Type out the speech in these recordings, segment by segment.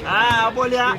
Ah, bolha.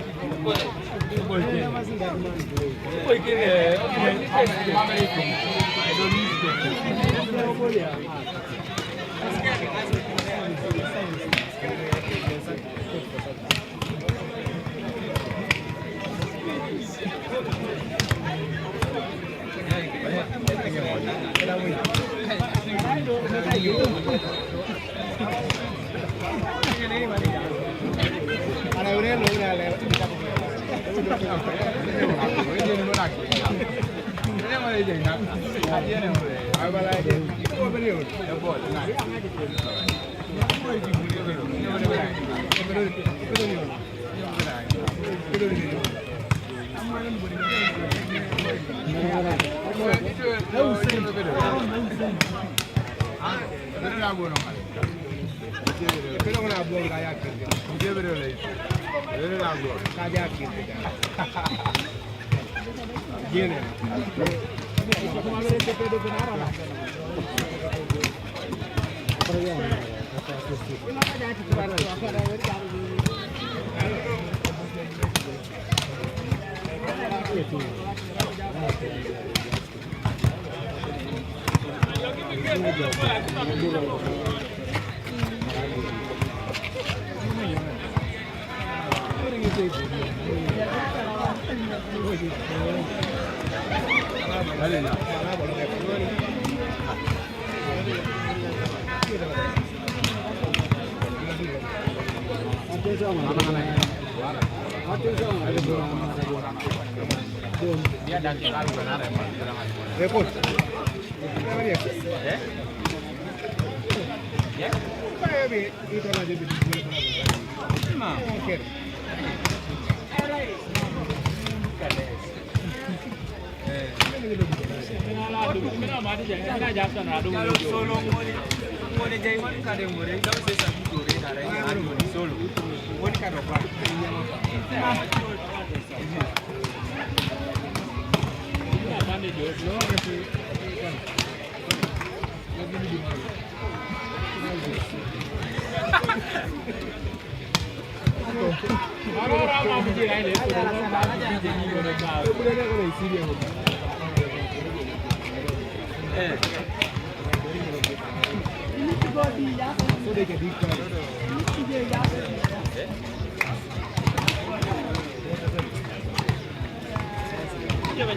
Deve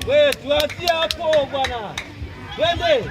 We, tuachie hapo bwana. Twende.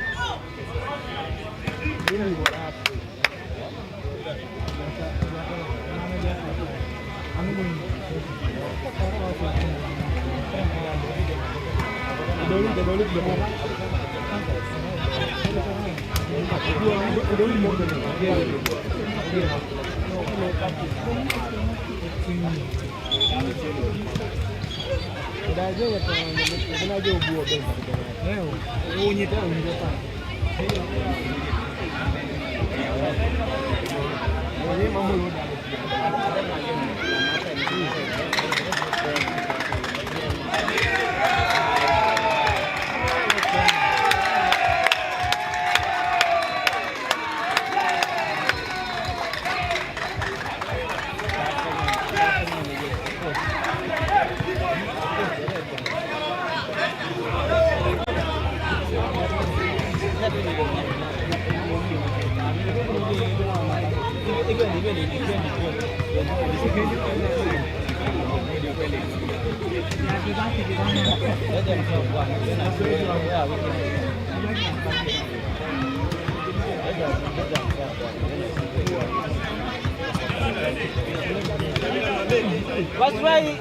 What's right?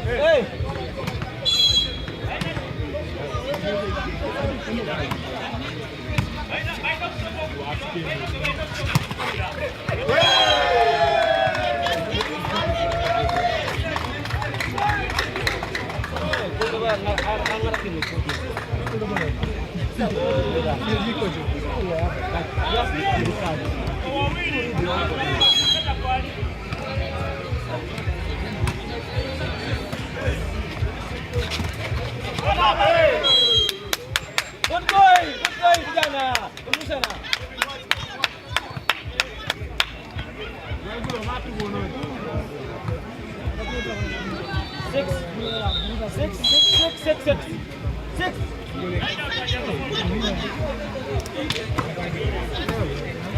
Hey.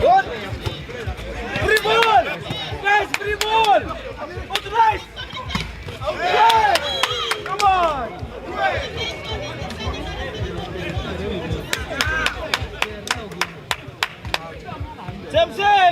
Good. Free ball. Nice free ball. Good nice. Okay. Come on. Same. Same.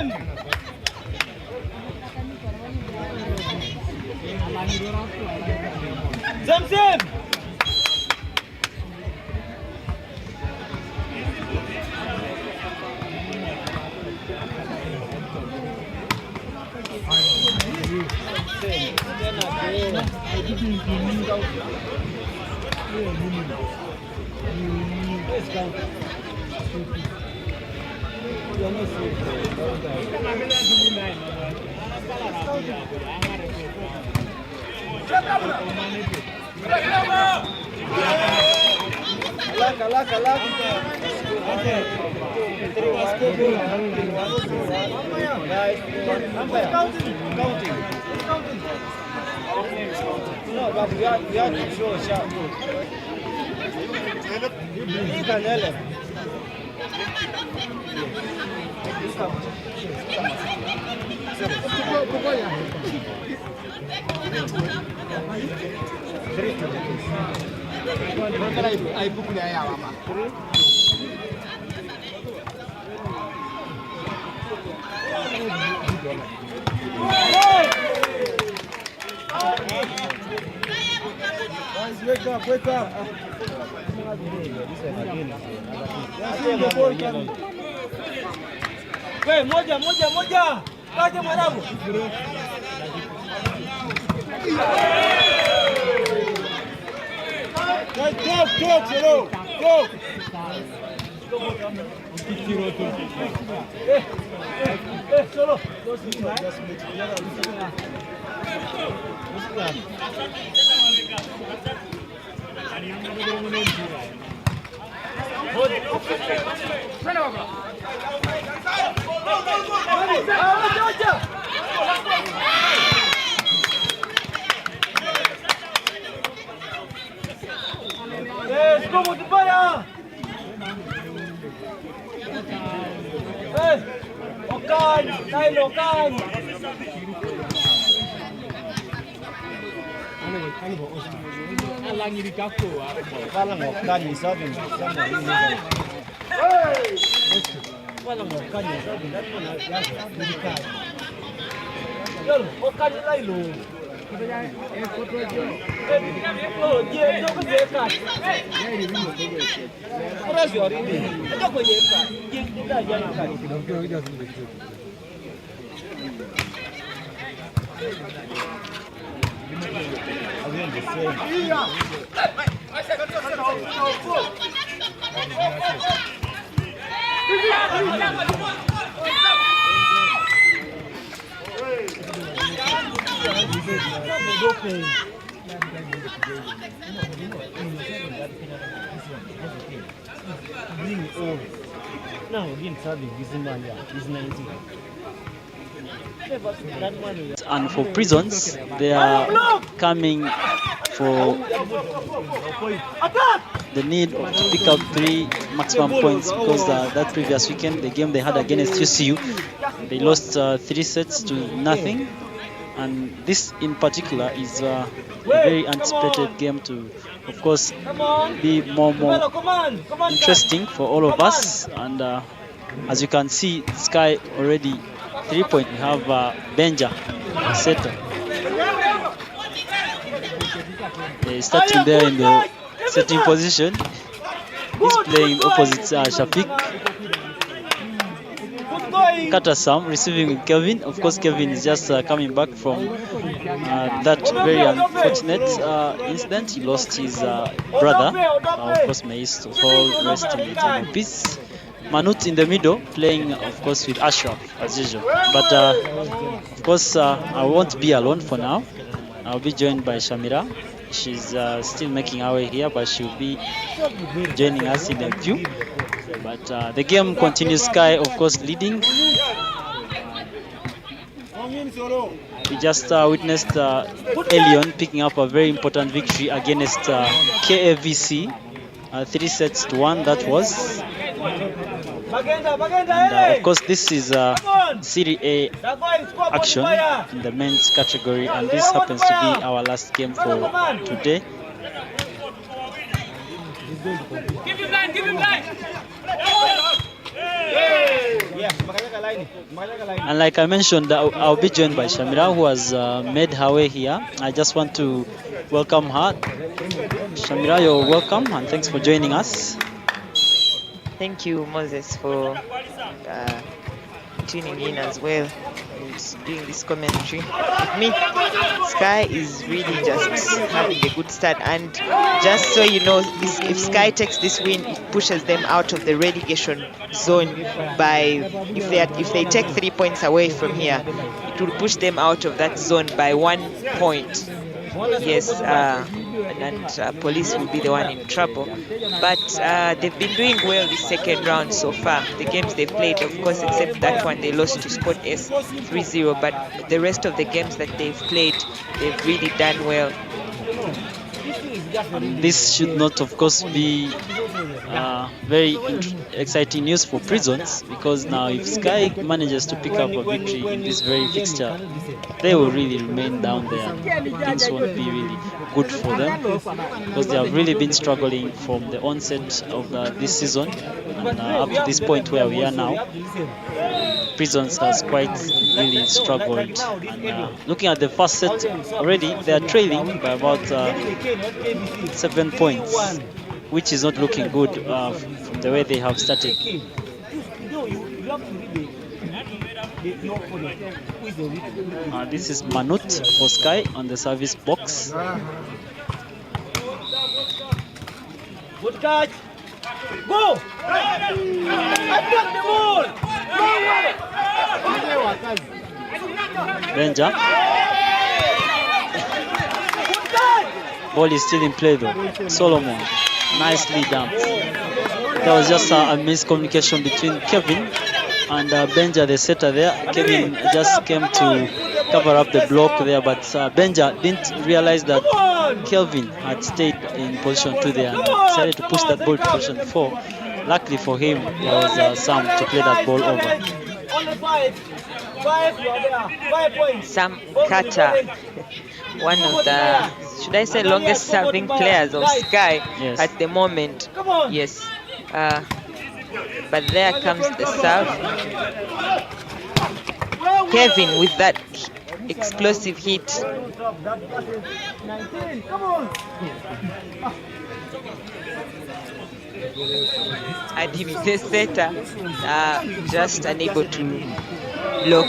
No, but we have to show a shot. You can help. Wake up. Hey, moja. Kaje mwanangu. Go. Solo. Como te para? Okan, Nailo, Okan. Walang Okan yung sabi mo. Walang Okan yung sabi mo. Yun, Okan yung Nailo. Now again serving this man is 90. And for Prisons, they are coming for the need to pick up 3 maximum points because that previous weekend, the game they had against UCU, they lost 3 sets to nothing. And this in particular is a very anticipated game to, of course, be more interesting for all of us. And as you can see, Sky already 3-point. We have Benja setter. They're starting there in the setting position. He's playing opposite Shafiq. Kata Sam receiving with Kevin. Of course, Kevin is just coming back from that very unfortunate incident. He lost his brother. Of course, may his soul rest in eternal peace. Manut in the middle, playing, of course, with Ashraf as usual. But of course, I won't be alone for now. I'll be joined by Shamira. She's still making her way here, but she'll be joining us in the view. But the game continues. Sky, of course, leading. We just witnessed Elion picking up a very important victory against KAVC. 3-1, that was. And of course, this is Serie A action in the men's category, and this happens to be our last game for today. Give him line. And like I mentioned, I'll be joined by Shamira, who has made her way here. I just want to welcome her. Shamira, you're welcome, and thanks for joining us. Thank you, Moses, for tuning in as well and doing this commentary with me. Sky is really just having a good start, and just so you know, if Sky takes this win, it pushes them out of the relegation zone by, if they take 3 points away from here, it will push them out of that zone by 1 point. Yes, and police will be the one in trouble. But they've been doing well this second round so far. The games they've played, of course, except that one, they lost to Sport S 3-0. But the rest of the games that they've played, they've really done well. This should not, of course, be very exciting news for Prisons, because now if Sky manages to pick up a victory in this very fixture, they will really remain down there. Things won't be really good for them, because they have really been struggling from the onset of this season, and up to this point where we are now, Prisons has quite really struggled. And, looking at the first set already, they are trailing by about 7 points, which is not looking good from the way they have started. This is Manut for Sky on the service box. Good catch. Go! Attack the ball! Benja. Ball is still in play though. Solomon, nicely done. There was just a miscommunication between Kevin and Benja, the setter there. Kevin just came to cover up the block there, but Benja didn't realize that Kelvin had stayed in position 2 there and decided to push that ball to position 4. Luckily for him, there was Sam to play that ball over. Sam Carter, one of the, should I say, longest serving players of Sky at the moment. Yes. But there comes the serve. Kevin with that explosive hit. And the setter just unable to block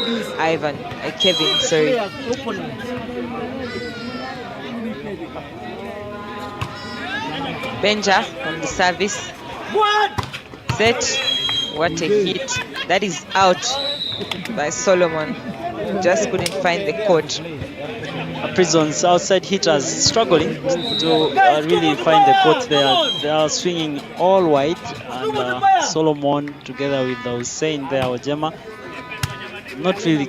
Kevin, sorry. Benja on the service. Set. What a hit. That is out by Solomon. Just couldn't find the court. Prisons outside hitters struggling to really find the court there. They are swinging all wide, and Solomon together with Hussein there, Ojema, not really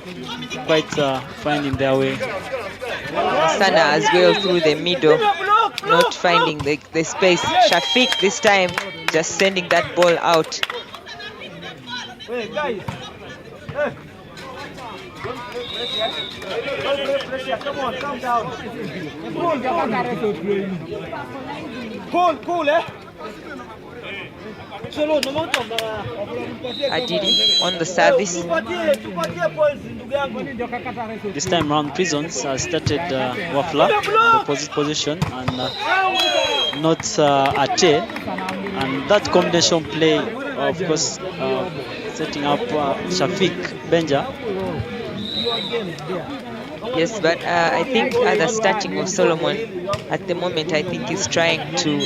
quite finding their way. Sana as well through the middle, not finding the space. Shafiq this time just sending that ball out. Hey guys, come on, calm down. Cool, eh? Adidi on the service. This time round, Prisons has started Wafla in the opposite position, and not Ate. And that combination play, of course, setting up Shafiq Benja. Yes, but I think the starting of Solomon at the moment, I think he's trying to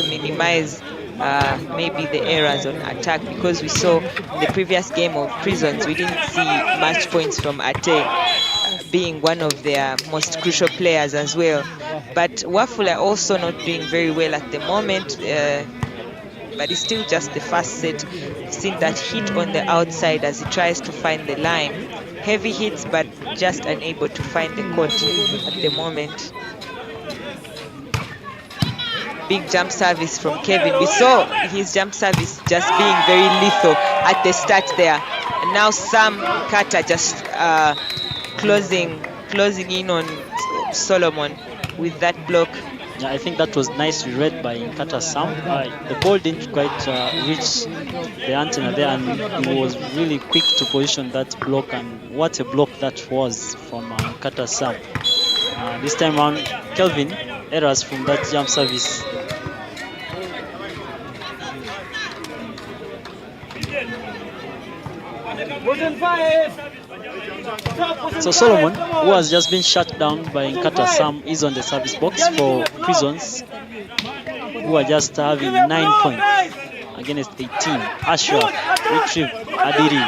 minimize maybe the errors on attack, because we saw in the previous game of Prisons, we didn't see match points from Ate, being one of their most crucial players as well. But Waffle are also not doing very well at the moment, but it's still just the first set. We've seen that hit on the outside as he tries to find the line. Heavy hits, but just unable to find the court at the moment. Big jump service from Kevin. We saw his jump service just being very lethal at the start there. And now Sam Carter just closing in on Solomon with that block. Yeah, I think that was nicely read by Nkata Sam. The ball didn't quite reach the antenna there, and he was really quick to position that block, and what a block that was from Nkata Sam. This time around, Kelvin, errors from that jump service. So Solomon, who has just been shut down by Nkata Sam, is on the service box for Prisons, who are just having 9 points against 18. Ashraf, retrieve, Adiri,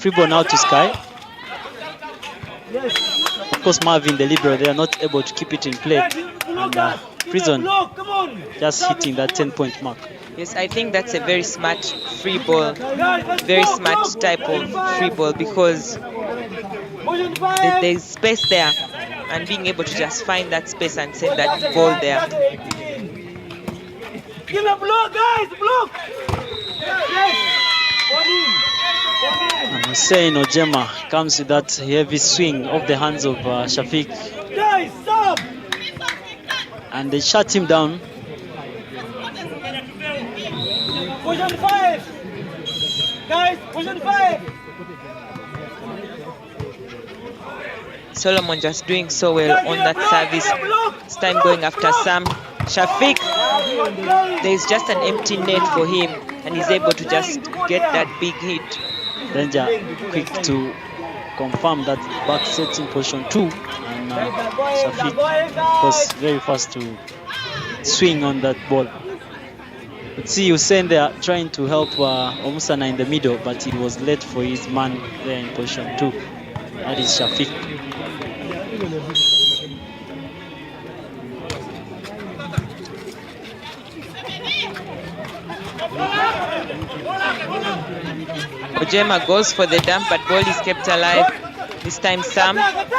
free ball now to Sky. Of course, Marvin, the libero, they are not able to keep it in play. And Prison just hitting that 10-point mark. Yes, I think that's a very smart free ball, very smart type of free ball, because there's space there, and being able to just find that space and send that ball there. Give a block, guys, block! And Hussein Ojema comes with that heavy swing off the hands of Shafiq. Guys, stop! And they shut him down. Position 5! Guys, position 5! Solomon just doing so well on that service. This time going after Sam. Shafiq, there's just an empty net for him, and he's able to just get that big hit. Benja quick to confirm that back set in position 2, and Shafiq was very fast to swing on that ball. Let's see Hussein there trying to help Omusana in the middle, but he was late for his man there in position 2. That is Shafiq. Ojema goes for the dump, but ball is kept alive. This time Sam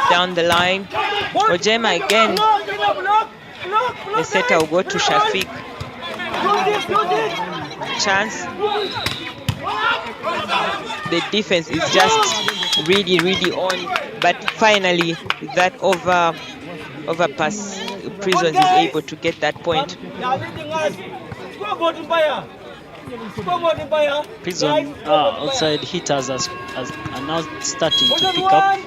down the line. Ojema again. The setter will go to Shafiq. Chance. The defense is just really on, but finally that overpass, Prisons is able to get that point. Prison outside hitters are now starting to pick up,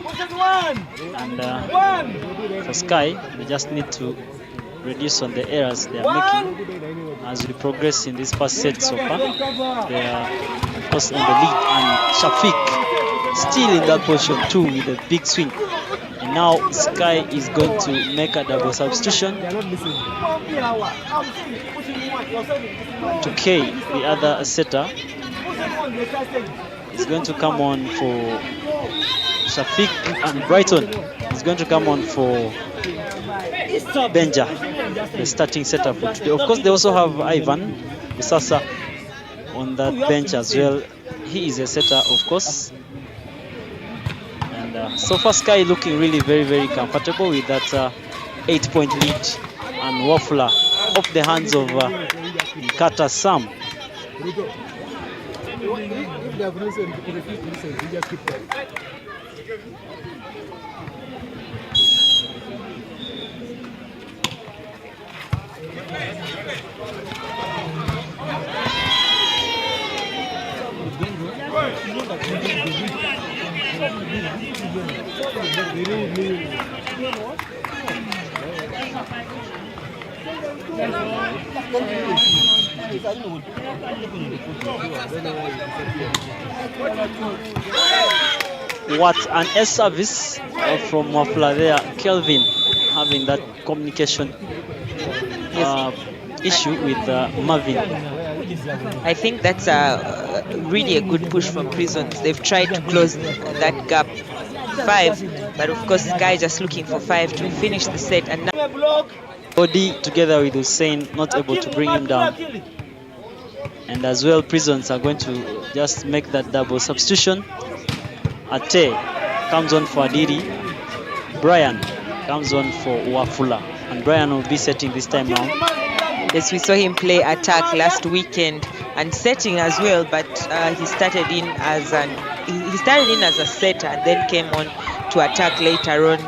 and for Sky, they just need to reduce on the errors they are making as we progress in this first set so far. They are, of course, in the lead, and Shafiq still in that position 2 with a big swing. And now Sky is going to make a double substitution to K, the other setter. Is going to come on for Shafiq, and Brighton is going to come on for Benja, the starting setter for today. Of course, they also have Ivan Usasa on that bench as well. He is a setter, of course. And so far, Sky looking really very comfortable with that 8-point lead. And Wafula off the hands of Nkata Sam. What an S service from Wafula there. Kelvin having that communication issue with Marvin. I think that's really a good push from Prisons. They've tried to close that gap. 5, but of course Sky just looking for 5 to finish the set, and now Odi together with Hussein not able to bring him down. And as well, Prisons are going to just make that double substitution. Ate comes on for Adiri. Brian comes on for Wafula. And Brian will be setting this time round. Yes, we saw him play attack last weekend and setting as well, but he started in as a setter and then came on to attack later on.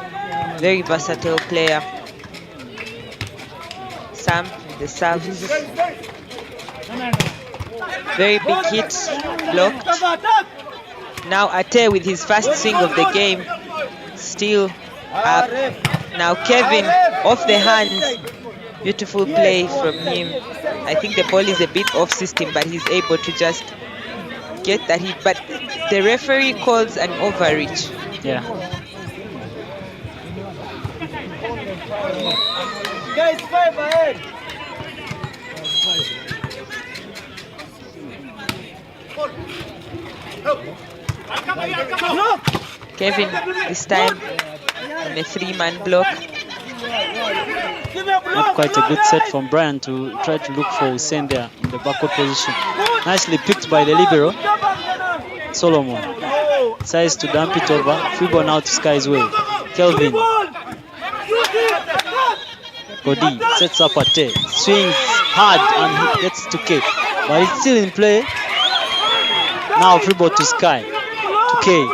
Very versatile player. Sam, the serve. Very big hit, blocked. Now Ate with his first swing of the game, still up. Now Kevin off the hands. Beautiful play from him. I think the ball is a bit off system, but he's able to just get that hit. But the referee calls an overreach. Yeah. Guys, 5 ahead. Kevin this time on a 3-man block. Not quite a good set from Brian to try to look for Hussein there in the backward position. Nicely picked by the libero. Solomon decides to dump it over. Free ball now to Sky's way. Kelvin. Cody sets up Ate. Swings hard and he gets to K. But it's still in play. Now free ball to Sky. To K.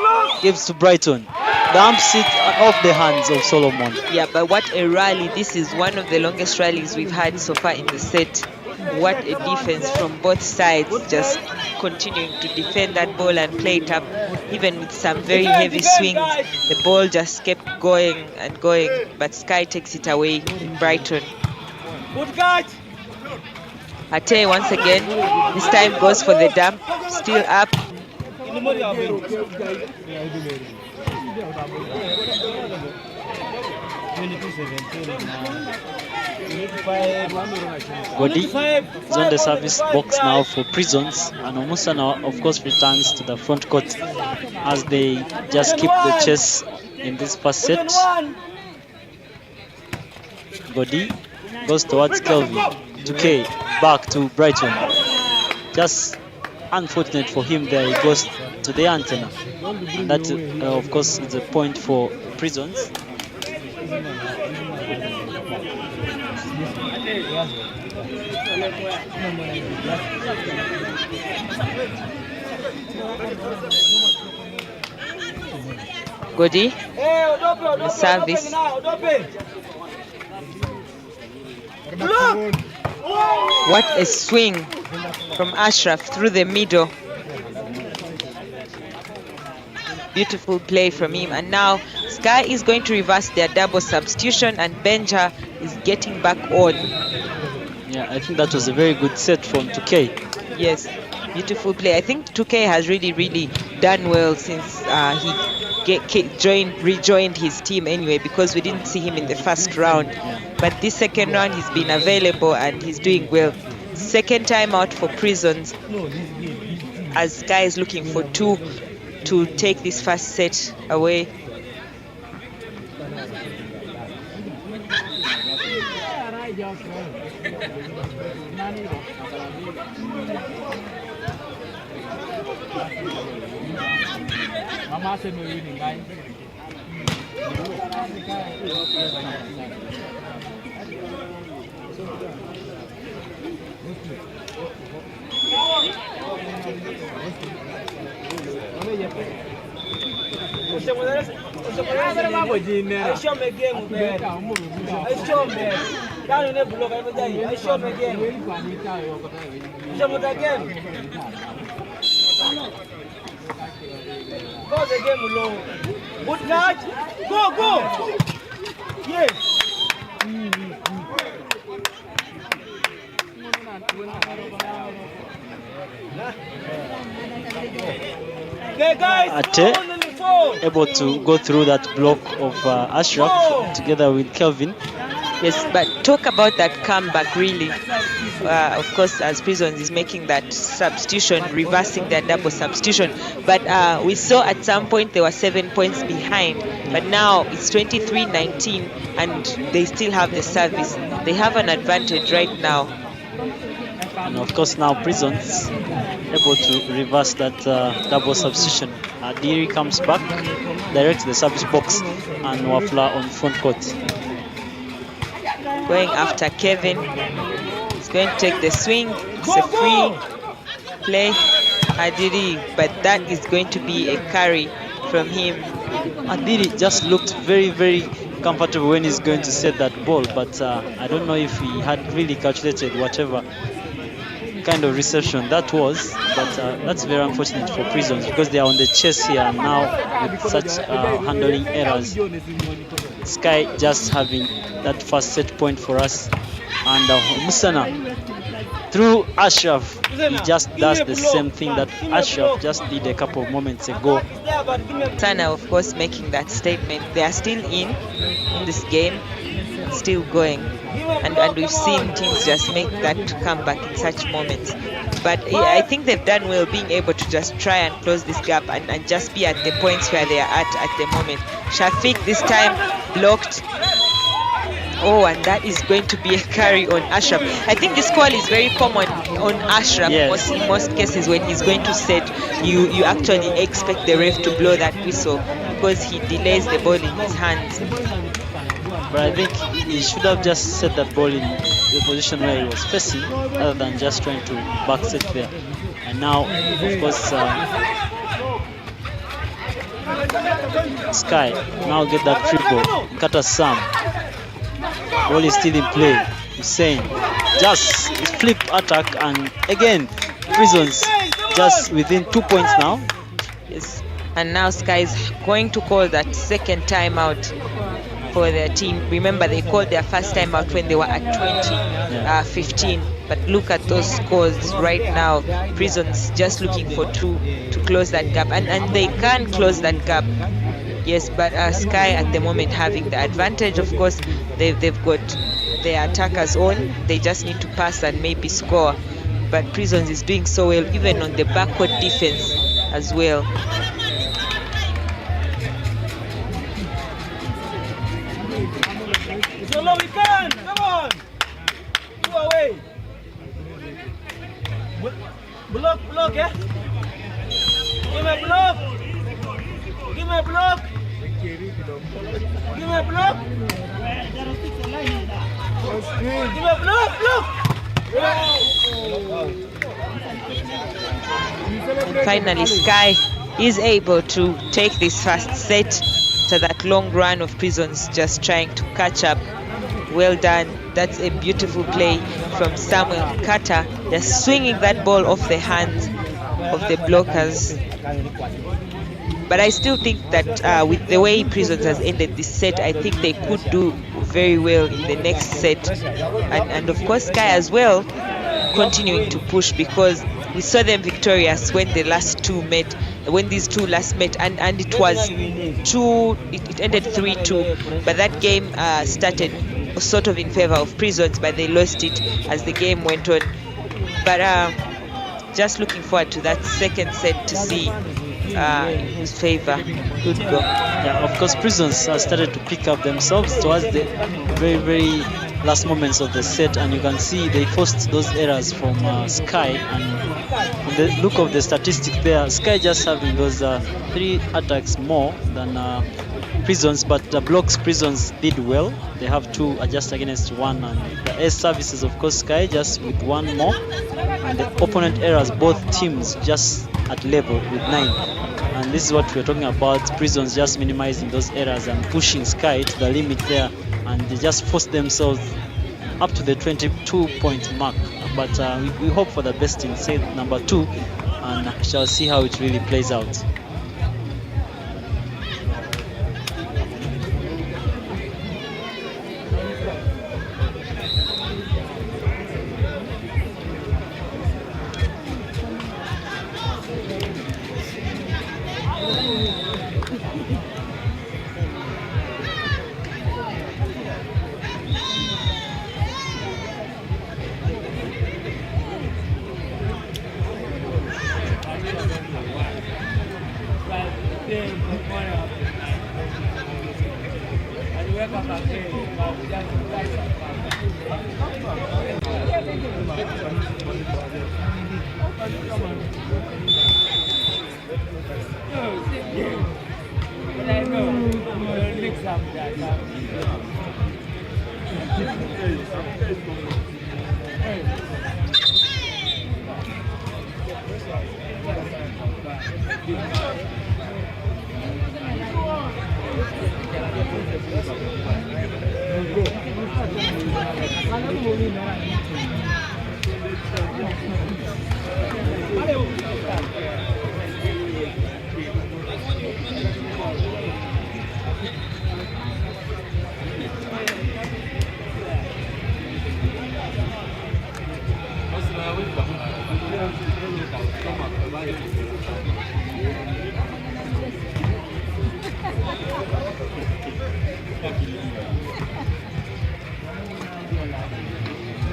Gives to Brighton. Dumps it off the hands of Solomon. Yeah, but what a rally. This is one of the longest rallies we've had so far in the set. What a defense from both sides, just continuing to defend that ball and play it up, even with some very heavy swings. The ball just kept going and going, but Sky takes it away in Brighton. Good catch. Ate once again, this time goes for the dump, still up. Godi is on the service box now for Prisons, and Omusa now of course returns to the front court as they just keep the chase in this first set. Godi goes towards Kelvin, to K, back to Brighton. Just unfortunate for him there, he goes to the antenna, and that of course is a point for Prisons. Godi, the service. What a swing from Ashraf through the middle. Beautiful play from him. And now Sky is going to reverse their double substitution and Benja is getting back on. Yeah, I think that was a very good set from 2K. Yes, beautiful play. I think 2K has really done well since he rejoined his team anyway, because we didn't see him in the first round. Yeah. But this second round he's been available and he's doing well. Second time out for Prisons as Sky is looking for 2 to take this first set away. Good catch. Go. Yes. Ate able to go through that block of Ashraf together with Kelvin. Yes, but talk about that comeback, really. Of course, as Prisons is making that substitution, reversing their double substitution. But we saw at some point they were 7 points behind. But now it's 23-19 and they still have the service. They have an advantage right now. And of course now Prisons able to reverse that double substitution. Diri comes back, directs the service box, and Wafla on front court. Going after Kevin. He's going to take the swing. It's a free play. Adiri, but that is going to be a carry from him. Adiri just looked very, very comfortable when he's going to set that ball, but I don't know if he had really calculated whatever kind of reception that was, but that's very unfortunate for Prisons because they are on the chase here now with such handling errors. Sky just having that first set point for us, and Musana through Ashraf, he just does the same thing that Ashraf just did a couple of moments ago. Sana, of course, making that statement. They are still in this game, still going, and we've seen teams just make that comeback in such moments. But I think they've done well being able to just try and close this gap and just be at the points where they are at the moment. Shafiq this time blocked. Oh, and that is going to be a carry on Ashraf. I think this call is very common on Ashraf. Yes. In most cases when he's going to set, you actually expect the ref to blow that whistle because he delays the ball in his hands. But I think he should have just set that ball in the position where he was facing rather than just trying to back set there. And now, of course, Sky now get that free ball. Kata Sam. Ball is still in play. Hussein just flip attack, and again Prisons just within 2 points now. Yes, and now Sky is going to call that second timeout for their team. Remember, they called their first timeout when they were at 15. But look at those scores right now. Prisons just looking for two to close that gap, and they can close that gap. Yes, but Sky at the moment having the advantage. Of course, they've got their attackers on. They just need to pass and maybe score. But Prisons is doing so well, even on the backward defense as well. So low we can. Come on. Go away. Block, yeah? Give me a block. Give me a block. Give me a block. Give me a block. And finally, Sky is able to take this first set to that long run of Prisons just trying to catch up. Well done. That's a beautiful play from Samuel Carter, just swinging that ball off the hands of the blockers. But I still think that with the way Prisons has ended this set, I think they could do very well in the next set. And of course Sky as well continuing to push, because we saw them victorious when the last two met, when these two last met, and it was it ended 3-2, but that game started sort of in favor of Prisons, but they lost it as the game went on. But just looking forward to that second set to see in whose favor could go. Yeah, of course Prisons started to pick up themselves towards the very, very last moments of the set, and you can see they forced those errors from Sky, and from the look of the statistic there, Sky just having those 3 attacks more than Prisons, but the blocks Prisons did well. They have 2 just against 1, and the air services, of course, Sky just with 1 more, and the opponent errors, both teams just at level with 9. And this is what we're talking about, Prisons just minimizing those errors and pushing Sky to the limit there, and they just forced themselves up to the 22-point mark. But we hope for the best in set number 2, and shall see how it really plays out.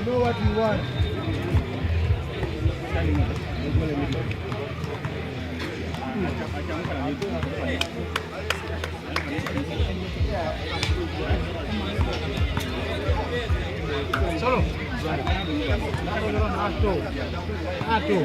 You know what you want? Solo. Ato.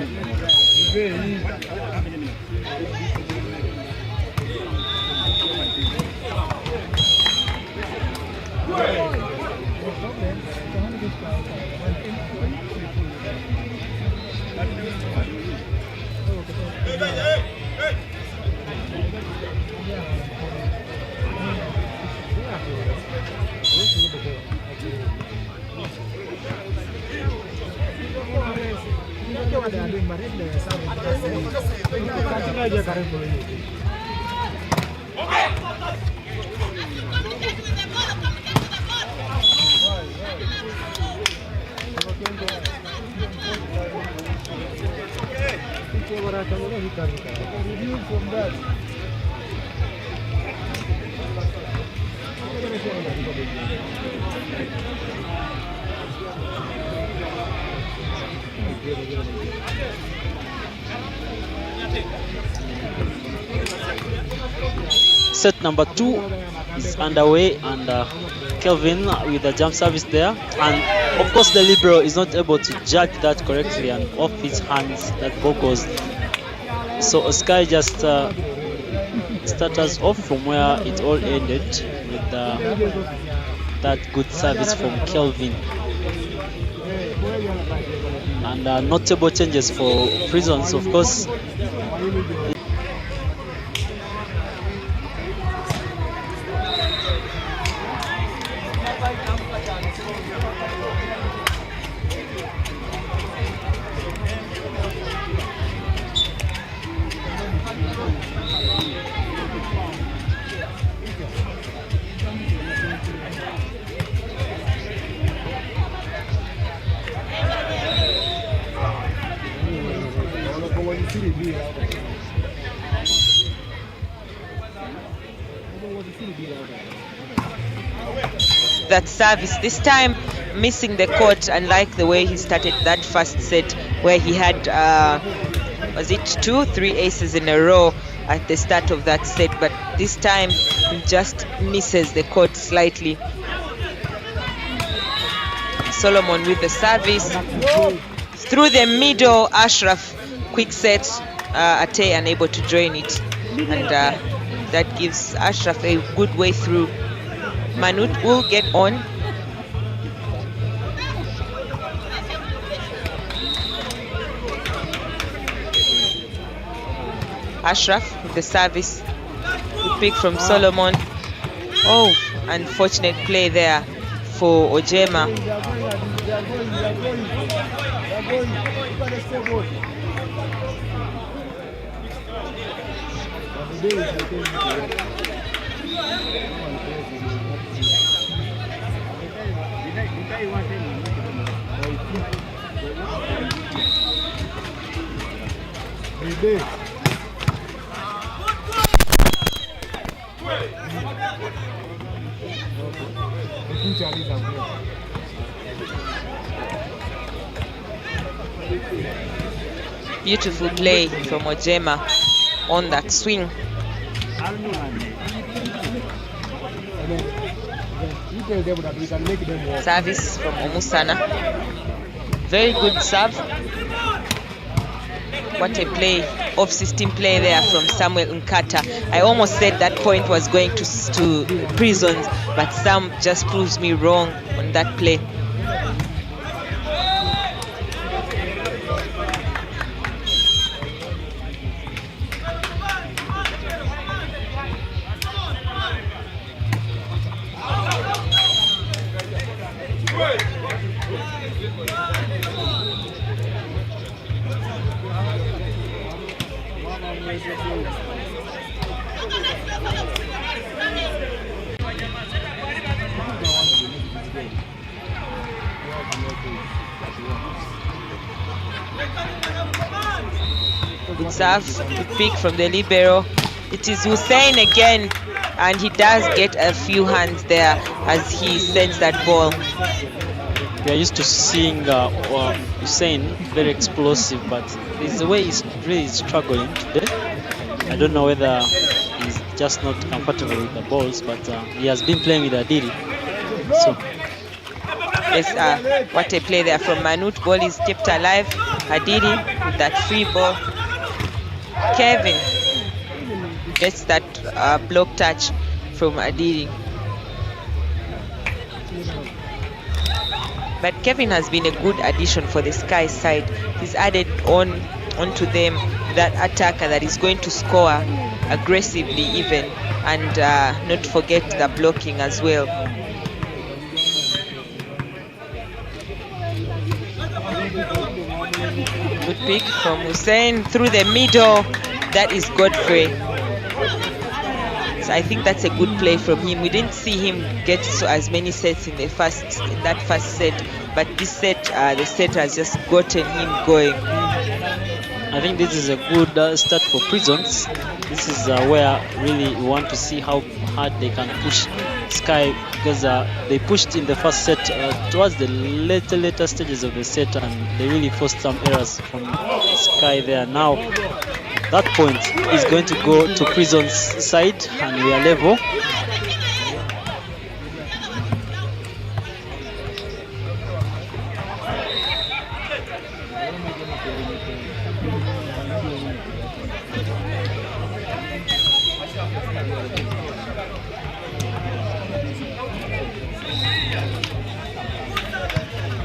Set number 2 is underway, and Kelvin with the jump service there, and of course the libero is not able to judge that correctly, and off his hands that ball goes. So Sky just starts off from where it all ended with that good service from Kelvin, and notable changes for Prisons, of course. That service this time missing the court, unlike the way he started that first set where he had was it 2-3 aces in a row at the start of that set, but this time he just misses the court slightly. Solomon with the service through the middle. Ashraf, quick set, Ate unable to join it, and that gives Ashraf a good way through. Manut will get on. Ashraf with the service. Good pick from Solomon. Oh, unfortunate play there for Ojema. Beautiful play from Ojema on that swing. Service from Omusana. Very good serve. What a play, off-system play there from Samuel Nkata. I almost said that point was going to Prisons, but Sam just proves me wrong on that play. Good serve, good pick from the libero. It is Hussein again, and he does get a few hands there as he sends that ball. We are used to seeing Hussein very explosive, but it's the way he's really struggling today. I don't know whether he's just not comfortable with the balls, but he has been playing with Adiri. So yes, what a play there from Manut. Ball is kept alive. Adiri with that free ball. Kevin gets that block touch from Adiri. But Kevin has been a good addition for the Sky side. He's added onto them that attacker that is going to score aggressively even, and not forget the blocking as well. Good pick from Hussein through the middle. That is Godfrey. So I think that's a good play from him. We didn't see him get as many sets in that first set, but this set, the set has just gotten him going. I think this is a good start for Prisons. This is where really we want to see how hard they can push Sky, because they pushed in the first set towards the later stages of the set, and they really forced some errors from Sky there. Now that point is going to go to Prisons side, and we are level.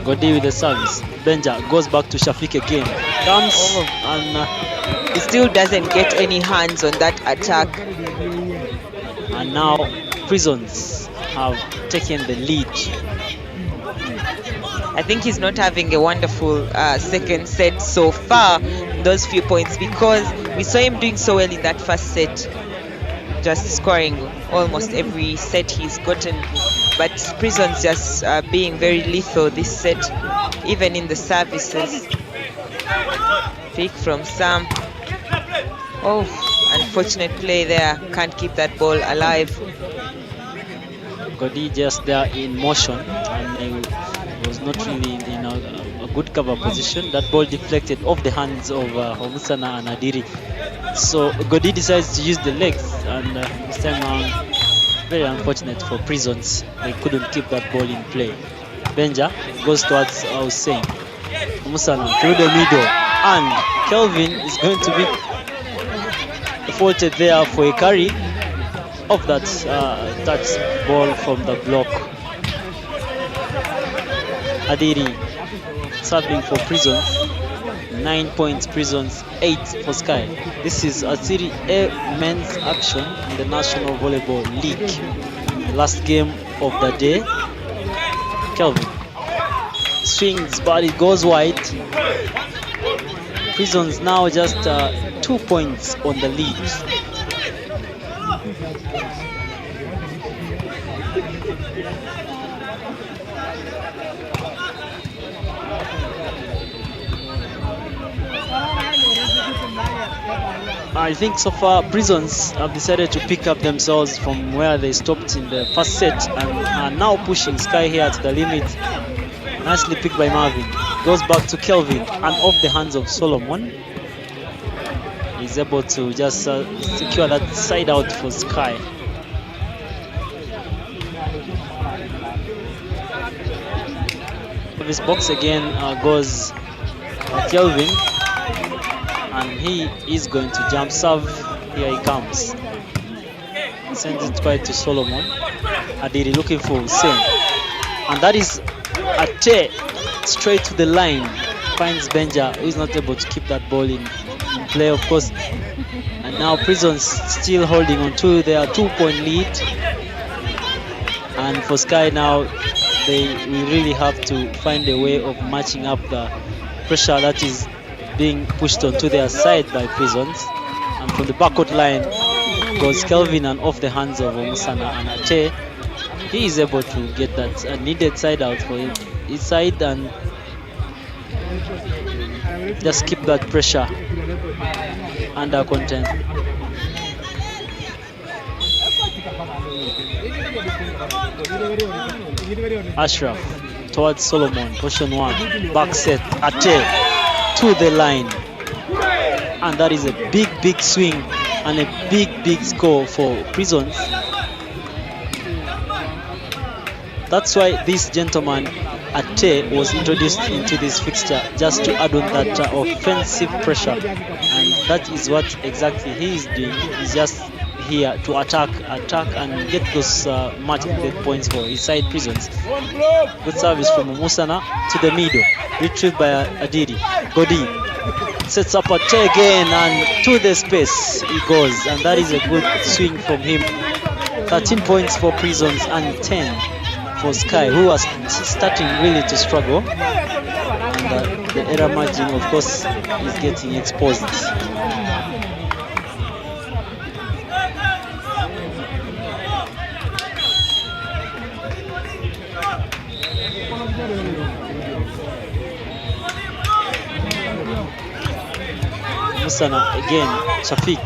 Godi with the service. Benja goes back to Shafiq again. Comes and he still doesn't get any hands on that attack. And now Prisons have taken the lead. I think he's not having a wonderful second set so far, those few points, because we saw him doing so well in that first set, just scoring almost every set he's gotten. But Prisons just being very lethal this set, even in the services. Pick from Sam. Oh, unfortunate play there. Can't keep that ball alive. Godi just there in motion, and he was not really in a good cover position. That ball deflected off the hands of Omusana and Adiri. So Godi decides to use the legs, and this time around, very unfortunate for Prisons. They couldn't keep that ball in play. Benja goes towards Hussein. Omusana through the middle, and Kelvin is going to be faulted there for a carry of that touch ball from the block. Adiri serving for Prisons. 9 points Prisons, 8 for Sky. This is a Serie A men's action in the National Volleyball League. The last game of the day. Kelvin swings, but it goes wide. Prisons now just 2 points on the lead. I think so far Prisons have decided to pick up themselves from where they stopped in the first set, and are now pushing Sky here to the limit. Nicely picked by Marvin. Goes back to Kelvin, and off the hands of Solomon. He's able to just secure that side out for Sky. service box again goes Kelvin, and he is going to jump serve. Here he comes. Sends it quite to Solomon. Adiri looking for Hussein, and that is Ate straight to the line. Finds Benja, who is not able to keep that ball in play, of course. And now Prisons still holding on to their 2-point lead. And for Sky now, they will really have to find a way of matching up the pressure that is being pushed onto their side by Prisons. And from the backcourt line goes Kelvin, and off the hands of Musana and Ate. He is able to get that needed side out for his side and just keep that pressure under content. Ashraf towards Solomon, portion 1, back set, Ate to the line, and that is a big swing and a big score for Prisons. That's why this gentleman Ate was introduced into this fixture, just to add on that offensive pressure, and that is what exactly he is doing. He's just here to attack and get those match points for his side Prisons. Good service from Musana to the middle, retrieved by Adiri. Godi sets up Ate again, and to the space he goes, and that is a good swing from him. 13 points for Prisons and 10 for Sky, who was starting really to struggle, and the error margin, of course, is getting exposed. Musana again, Shafiq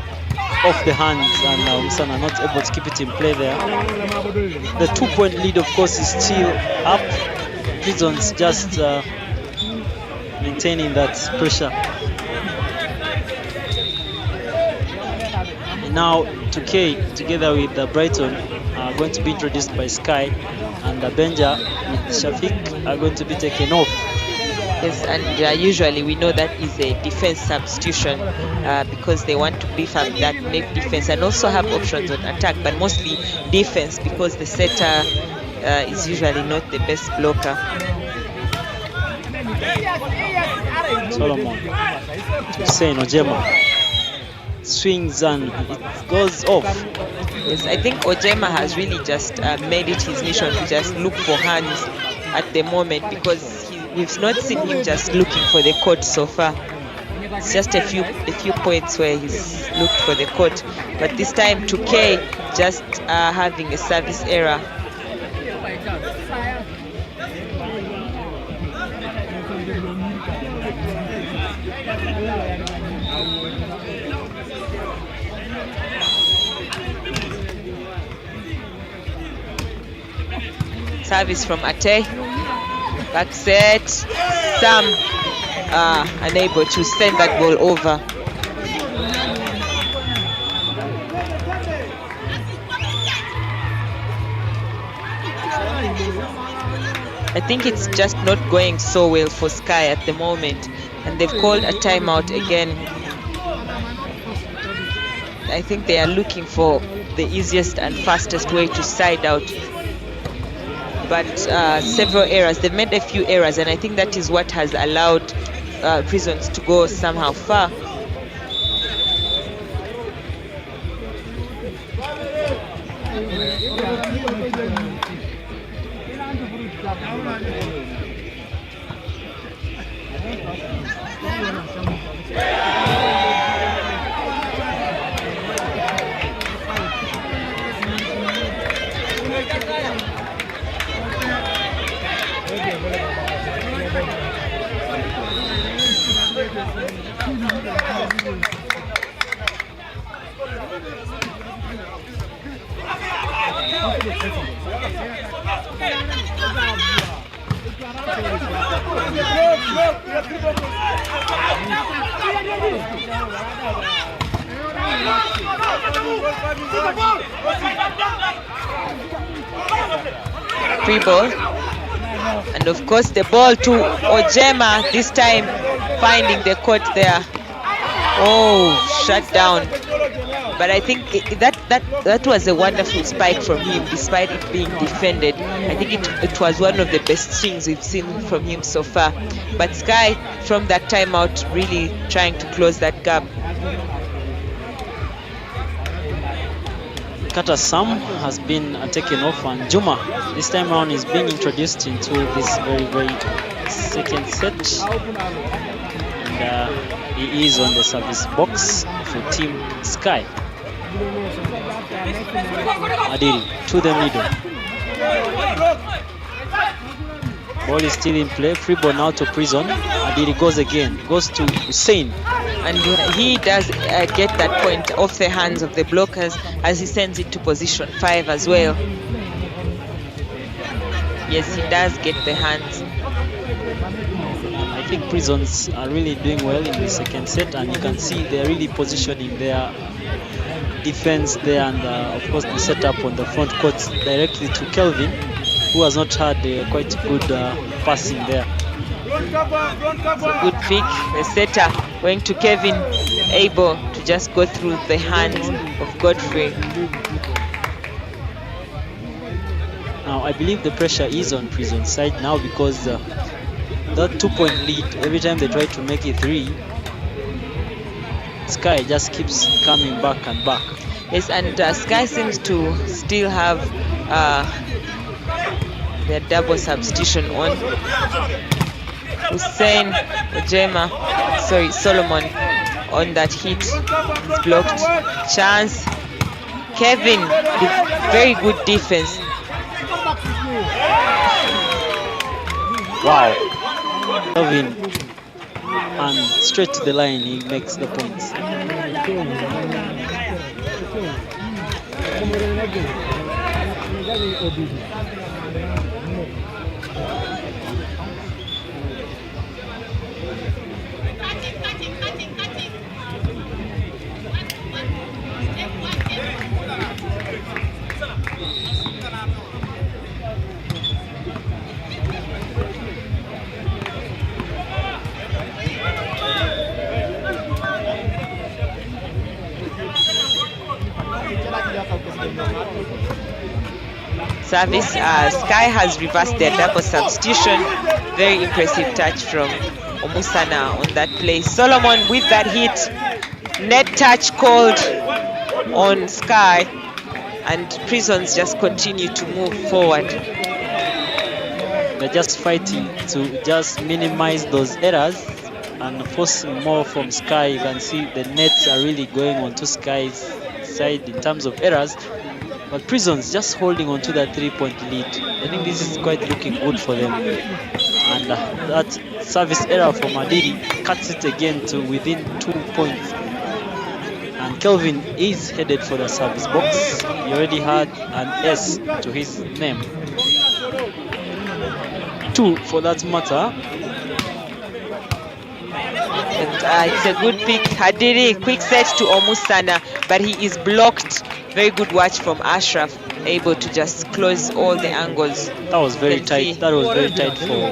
off the hands, and now Musana not able to keep it in play there. The 2-point lead, of course, is still up. Prisons just maintaining that pressure. And now 2K together with Brighton are going to be introduced by Sky, and Benja with Shafiq are going to be taken off. Yes, and usually we know that is a defense substitution because they want to beef up that net defense and also have options on attack, but mostly defense because the setter is usually not the best blocker. Solomon, Hussein Ojema swings and it goes off. Yes, I think Ojema has really just made it his mission to just look for hands at the moment, because we've not seen him just looking for the court so far. It's just a few points where he's looked for the court, but this time 2K just having a service error. Service from Ate. Back set. Sam unable to send that ball over. I think it's just not going so well for Sky at the moment, and they've called a timeout again. I think they are looking for the easiest and fastest way to side out, but several errors. They've made a few errors, and I think that is what has allowed Prisons to go somehow far. Free ball. And of course the ball to Ojema, this time finding the court there. Oh, shut down. But I think that was a wonderful spike from him, despite it being defended. I think it was one of the best things we've seen from him so far. But Sky, from that timeout, really trying to close that gap. Kata Sam has been taken off, and Juma this time around is being introduced into this very second set. And he is on the service box for Team Sky. Adiri to the middle. Ball is still in play. Free ball now to Prison. Adiri goes again. Goes to Hussein. And he does get that point off the hands of the blockers as he sends it to position 5 as well. Yes, he does get the hands. I think Prisons are really doing well in the second set, and you can see they're really positioning their defense there, and of course the setup on the front court directly to Kelvin, who has not had quite good passing there. It's a good pick. The setter going to Kevin, able to just go through the hands of Godfrey. Now I believe the pressure is on Prison's side now, because that 2-point lead, every time they try to make it 3, Sky just keeps coming back and back. Yes, and Sky seems to still have their double substitution on. Hussein, Solomon on that hit. It's blocked. Chance. Kevin, very good defense. Wow. Kelvin, and straight to the line, he makes the points. Service. Sky has reversed their double substitution. Very impressive touch from Omusana on that play. Solomon with that hit. Net touch called on Sky, and Prisons just continue to move forward. They're just fighting to just minimize those errors and force more from Sky. You can see the nets are really going on to Sky's side in terms of errors. But Prisons just holding on to that 3-point lead. I think this is quite looking good for them. And that service error from Adiri cuts it again to within 2 points. And Kelvin is headed for the service box. He already had an S to his name. 2 for that matter. And, it's a good pick. Adiri, quick set to Omusana, but he is blocked. Very good watch from Ashraf, able to just close all the angles. That was very tight. That was very tight for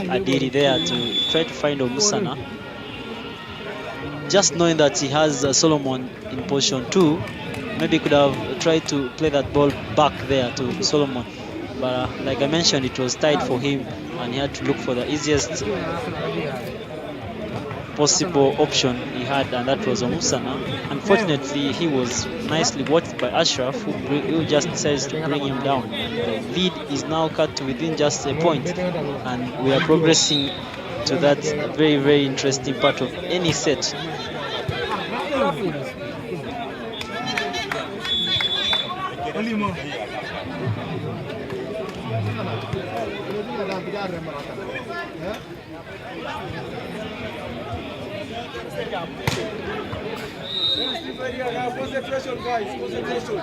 Adiri there to try to find Omusana. Just knowing that he has Solomon in position 2, maybe could have tried to play that ball back there to Solomon. But like I mentioned, it was tight for him, and he had to look for the easiest possible option he had, and that was Omusana. Unfortunately, he was nicely watched by Ashraf, who just decides to bring him down. The lead is now cut to within just a point, and we are progressing to that very interesting part of any set. Concentration, guys. Concentration.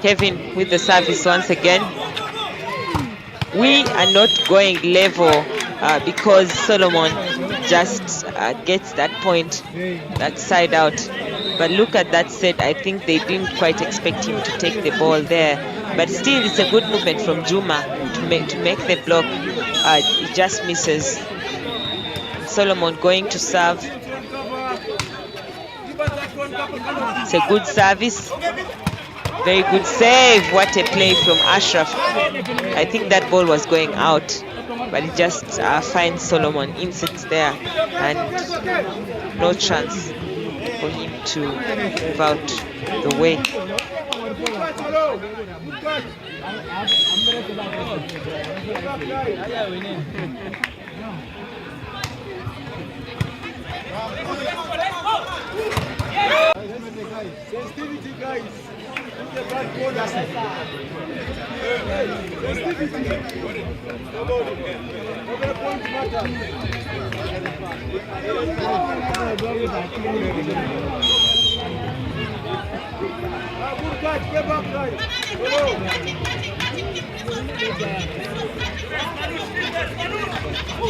Kevin with the service once again. We are not going level because Solomon just gets that point, that side out. But look at that set. I think they didn't quite expect him to take the ball there. But still, it's a good movement from Juma to make the block. He just misses. Solomon going to serve. It's a good service. Very good save. What a play from Ashraf. I think that ball was going out, but he just finds Solomon, insits there, and no chance for him to move out the way.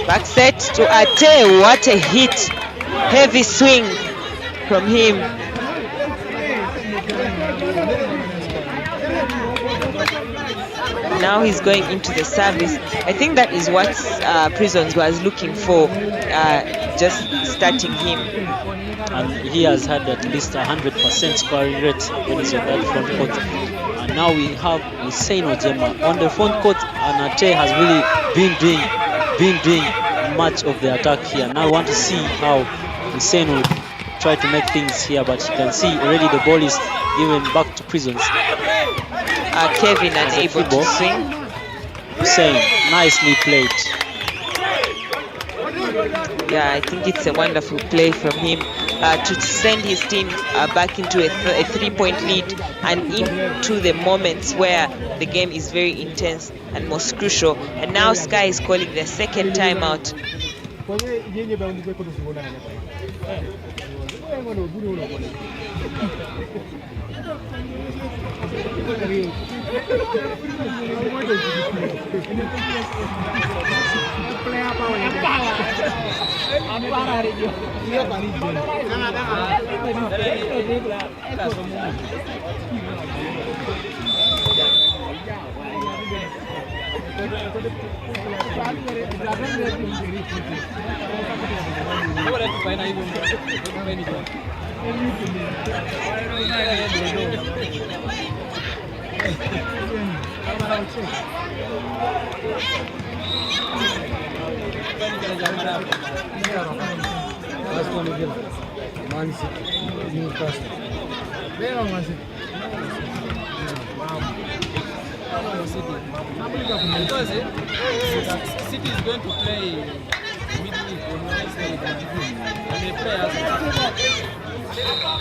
Back set to Ate. What a hit. Heavy swing from him. Now he's going into the service. I think that is what Prisons was looking for, just starting him. And he has had at least 100% scoring rate when he's on that front court. And now we have Hussein Ojema on the front court, and Ate has really been doing much of the attack here. Now I want to see how Hussein will try to make things here, but you can see already the ball is given back to Prisons. Kevin unable to swing. Hussein, nicely played. Yeah, I think it's a wonderful play from him to send his team back into a 3-point lead and into the moments where the game is very intense and most crucial. And now Sky is calling the second timeout. Because City is going to play midweek on Wednesday, and they play as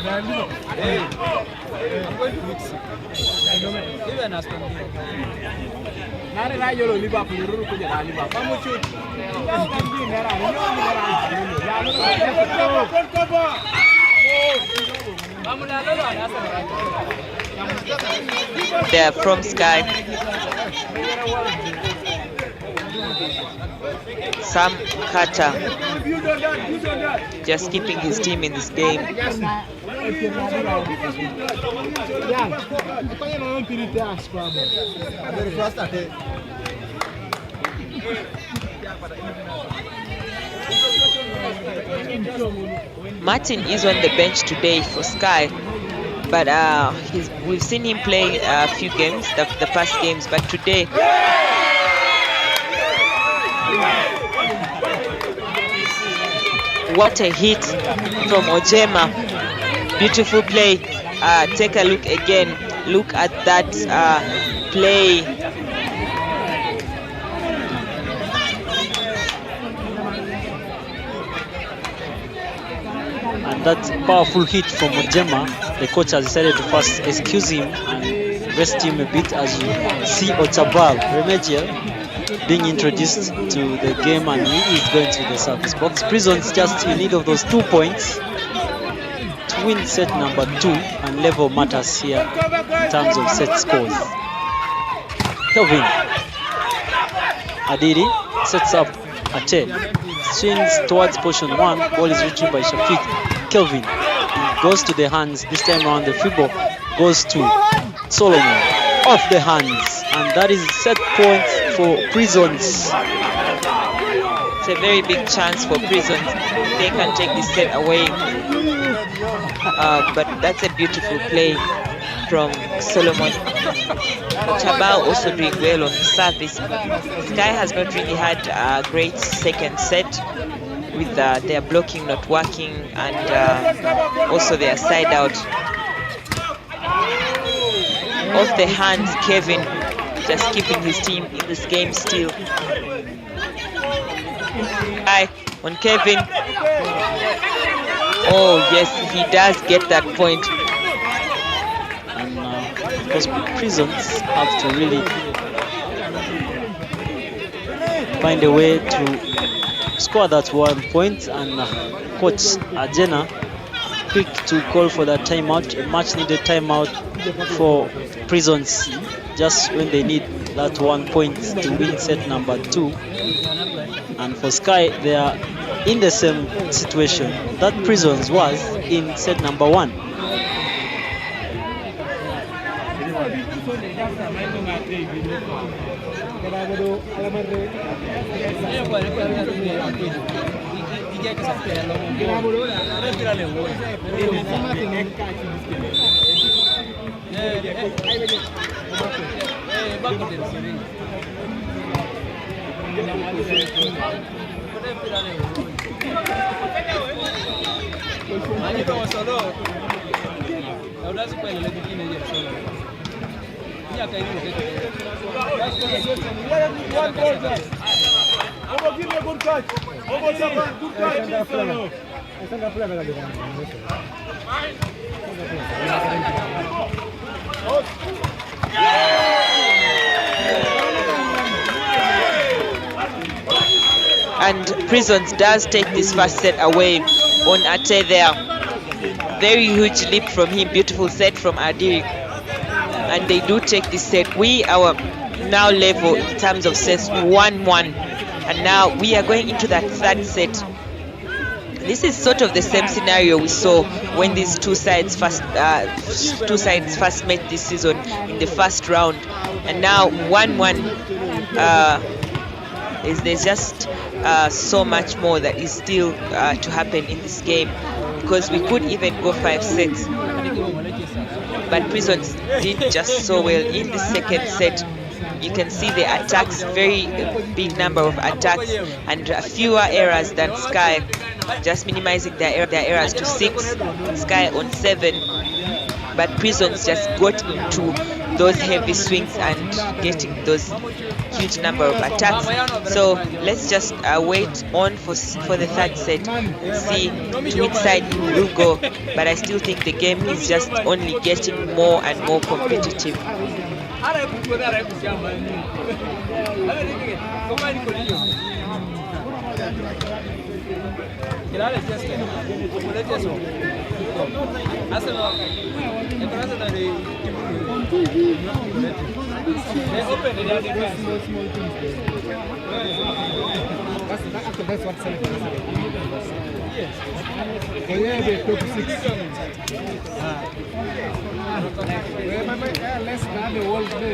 I'm going to mix it. Even as They're from Sky. Sam Carter just keeping his team in this game. Martin is on the bench today for Sky, but we've seen him play a few games, the past games, but today what a hit from Ojema. Beautiful play. Take a look again. Look at that play. And that powerful hit from Ojema, the coach has decided to first excuse him and rest him a bit, as you see Ochabal Remedial being introduced to the game, and he is going to the service box. Prisons just in need of those 2 points to win set number 2, and level matters here in terms of set scores. Kelvin Adiri sets up Ate swings towards position 1. Ball is retrieved by Shafiq. Kelvin goes to the hands. This time around, the free ball goes to Solomon. Off the hands. And that is set points for Prisons. It's a very big chance for Prisons. They can take this set away. But that's a beautiful play from Solomon. Chabao also doing well on the service. Sky has not really had a great second set with their blocking not working and also their side out. Off the hands, Kevin just keeping his team in this game still. On Kevin. Oh yes, he does get that point. And because Prisons have to really find a way to score that 1 point, and coach Ajena quick to call for that timeout, a much needed timeout for Prisons just when they need that 1 point to win set number 2. And for Sky, they are in the same situation that Prisons was in set number 1. And Prisons does take this first set away on Ate there. Very huge leap from him, beautiful set from Adiri. And they do take this set. We are now level in terms of sets 1-1. And now we are going into that third set. This is sort of the same scenario we saw when these two sides first met this season in the first round. And now 1-1. There's just so much more that is still to happen in this game, because we could even go 5 sets. But Prisons did just so well in the second set. You can see the attacks, very big number of attacks and fewer errors than Sky, just minimizing their errors to 6, Sky on 7. But Prisons just got into those heavy swings and getting those huge number of attacks. So let's just wait on for the third set and see to which side it will go. But I still think the game is just only getting more and more competitive. That's what yes. Yeah, they took 6. Let's have the whole day.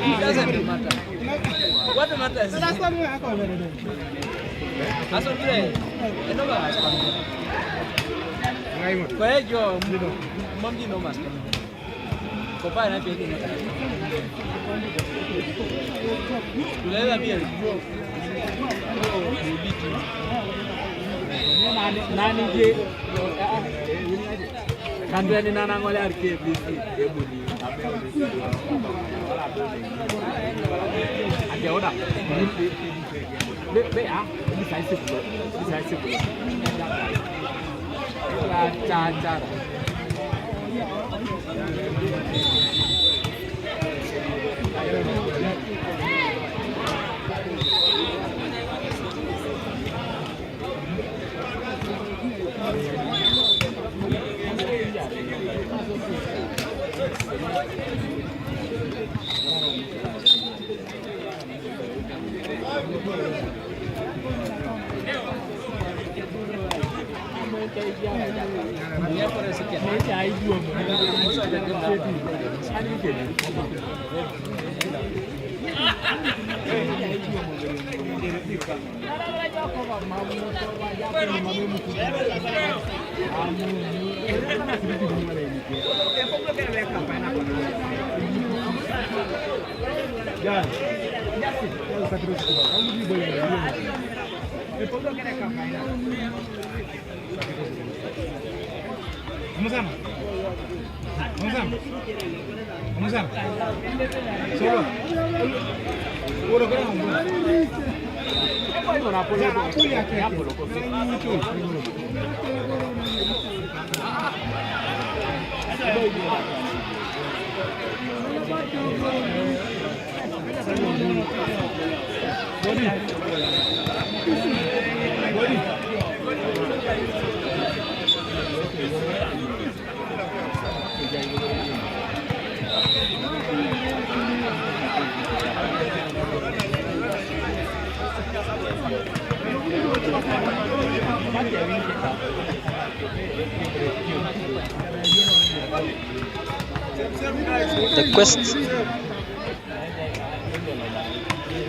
It doesn't matter. What matters is kwa hiyo mamji no mas kwa pa na pedi tulela bia nani je kandani nana ngole arke bisi ebuli ade oda be a decisive cha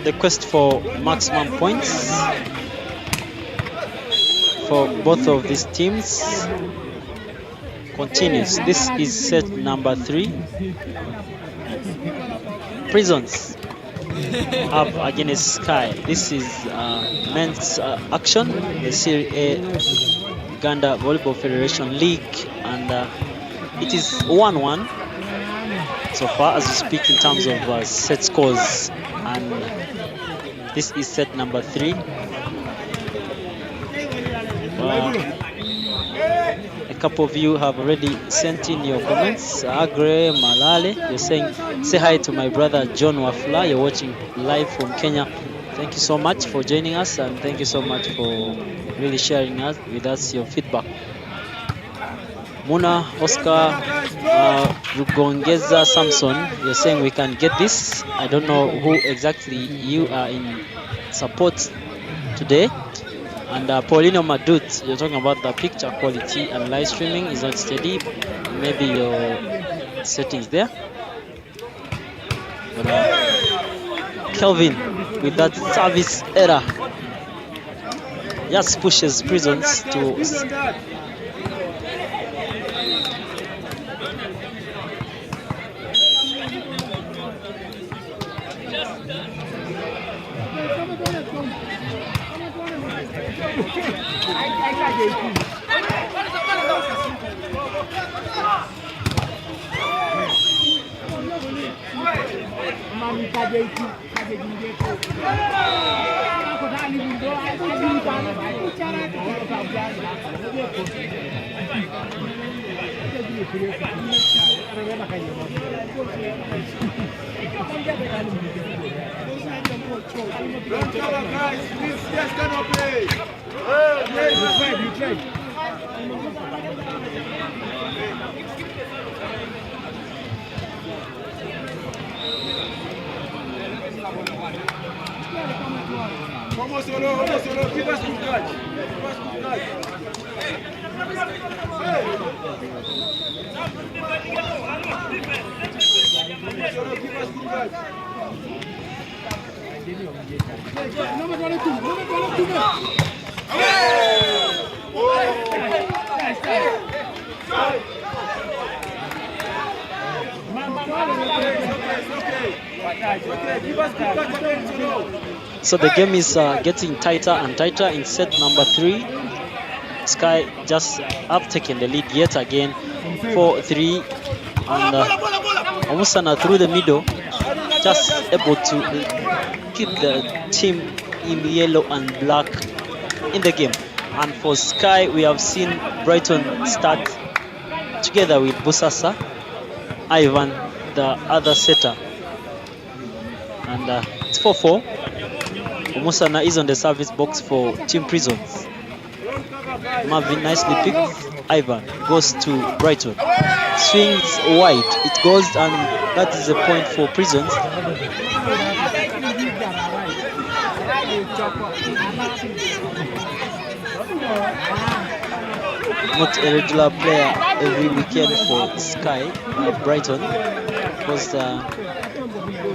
The quest for maximum points for both of these teams continues. This is set number 3. Prisons up against Sky. This is men's action, the Serie Uganda Volleyball Federation League, and it is 1-1 so far as we speak in terms of set scores, and this is set number 3. A couple of you have already sent in your comments. Agre Malale, you're saying, say hi to my brother John Wafula. You're watching live from Kenya. Thank you so much for joining us, and thank you so much for really sharing with us your feedback. Muna Oscar Rugongeza Samson, you're saying we can get this. I don't know who exactly you are in support today. And Paulino Madut, you're talking about the picture quality and live streaming is not steady. Maybe your settings there. But, Kelvin with that service error just pushes Prisons to so the game is getting tighter and tighter in set number 3. Sky just have taken the lead yet again, 4-3, and Omusana through the middle, just able to keep the team in yellow and black in the game. And for Sky, we have seen Brighton start together with Busasa, Ivan, the other setter, and it's 4-4. Omusana is on the service box for Team Prisons. Marvin nicely picked. Ivan goes to Brighton. Swings wide. It goes, and that is a point for Prisons. not a regular player every weekend for Sky Brighton, because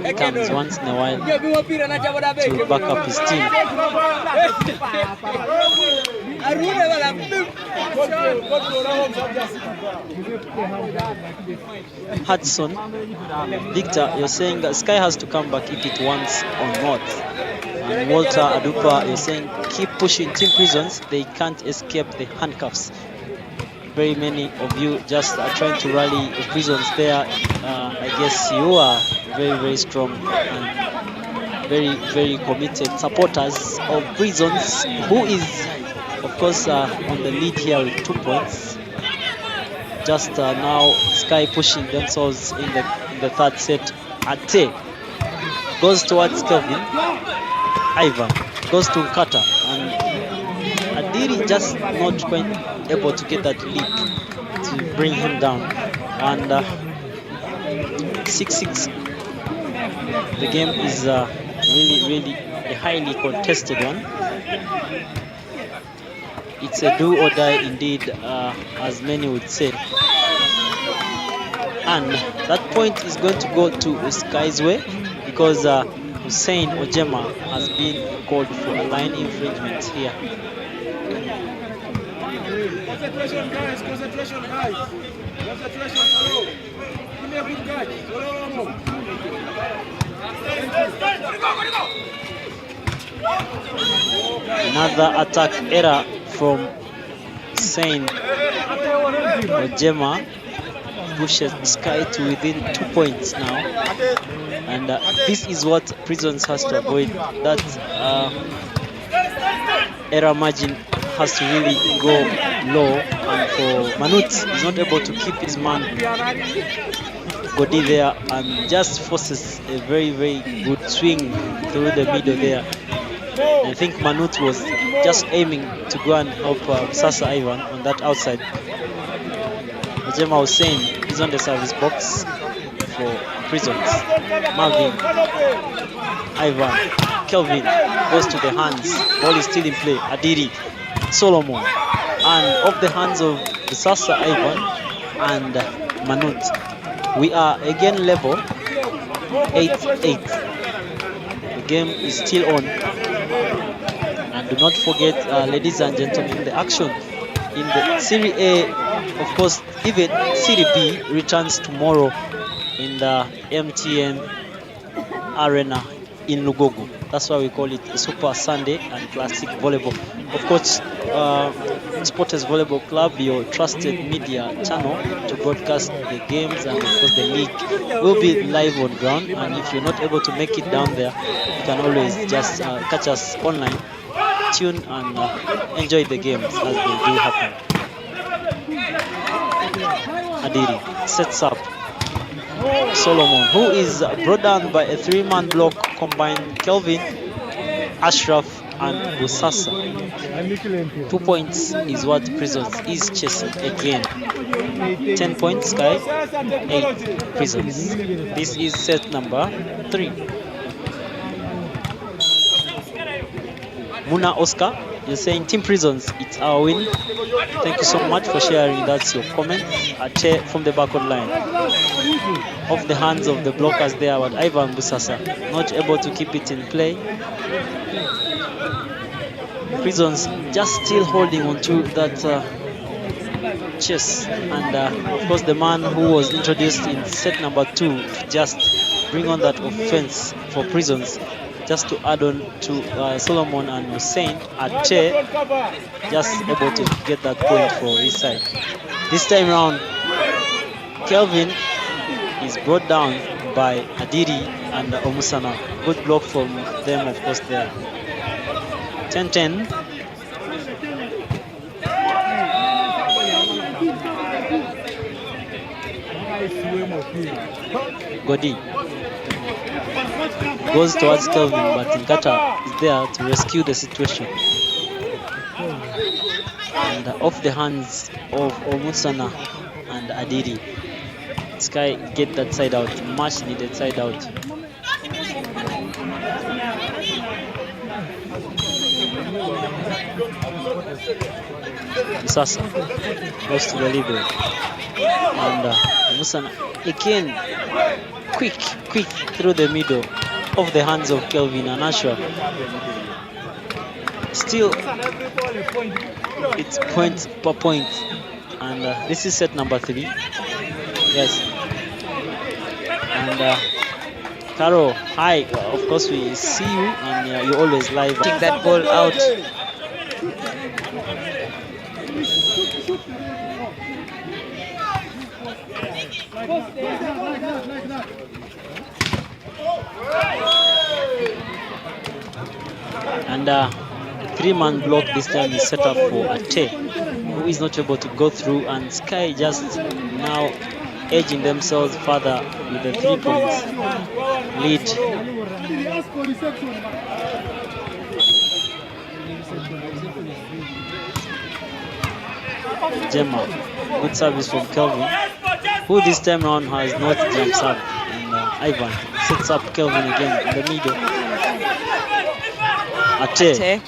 he comes once in a while to back up his team. Hudson, Victor, you're saying that Sky has to come back if it wants or not. And Walter Adupa, you're saying keep pushing Team Prisons, they can't escape the handcuffs. Very many of you just are trying to rally the Prisons there. I guess you are very, very strong and very, very committed supporters of Prisons, who is, of course, on the lead here with 2 points. Just now, Sky pushing themselves in the third set. Ate goes towards Kelvin. Ivan goes to Nkata, and Adiri just not quite able to get that leap to bring him down. And 6-6. The game is really a highly contested one. It's a do or die indeed, as many would say. And that point is going to go to Sky's way, because Hussein Ojema has been called for a line infringement here. Concentration, guys. Concentration, guys. Concentration, follow. Give me a good catch. Follow. Another attack error from Hussein Ojema pushes Sky to within 2 points now. And this is what Prisons has to avoid. That error margin has to really go low, and for Manut, he's not able to keep his man Godi there, and just forces a very, very good swing through the middle there. I think Manut was just aiming to go and help Sasa Ivan on that outside. Ojema Hussein is on the service box for Prisons. Marvin, Ivan, Kelvin goes to the hands. Ball is still in play. Adiri, Solomon, and off the hands of Sasa Ivan and Manut. We are again level 8-8. The game is still on. And do not forget, ladies and gentlemen, the action in the Serie A, of course, even Serie B returns tomorrow in the MTN Arena in Lugogo. That's why we call it Super Sunday and Classic Volleyball. Of course, Sporters Volleyball Club, your trusted media channel to broadcast the games, and of course the league will be live on ground. And if you're not able to make it down there, you can always just catch us online, tune and enjoy the games as they do happen. Adiri sets up Solomon, who is brought down by a 3-man block combined Kelvin, Ashraf and Busasa. 2 points is what Prisons is chasing again. 10 points Sky, 8 Prisons. This is set number 3. Muna Oscar, you're saying Team Prisons, it's our win. Thank you so much for sharing. That's your comment. Ache from the backward line. Off the hands of the blockers there, but Ivan Busasa not able to keep it in play. Prisons just still holding on to that chess. And of course the man who was introduced in set number 2 to just bring on that offense for Prisons, just to add on to Solomon and Hussein, Ache just able to get that point for his side. This time round, Kelvin is brought down by Adiri and Omusana. Good block from them, of course, there. 10-10. Godi goes towards Kelvin, but Nkata is there to rescue the situation. And off the hands of Omusana and Adiri, Sky get that side out, much needed side out. Sasa goes to the libero. And Musana again, quick through the middle, off the hands of Kelvin and Ashraf. Still, it's point per point, and this is set number 3. Yes, and Caro, hi. Of course, we see you, and you're always live. Take that ball out. And 3-man block this time is set up for Ate, who is not able to go through, and Sky just now edging themselves further with the 3 points lead. Gemma, good service from Kelvin, who this time around has not jump serve, and Ivan sets up Kelvin again in the middle. Ate.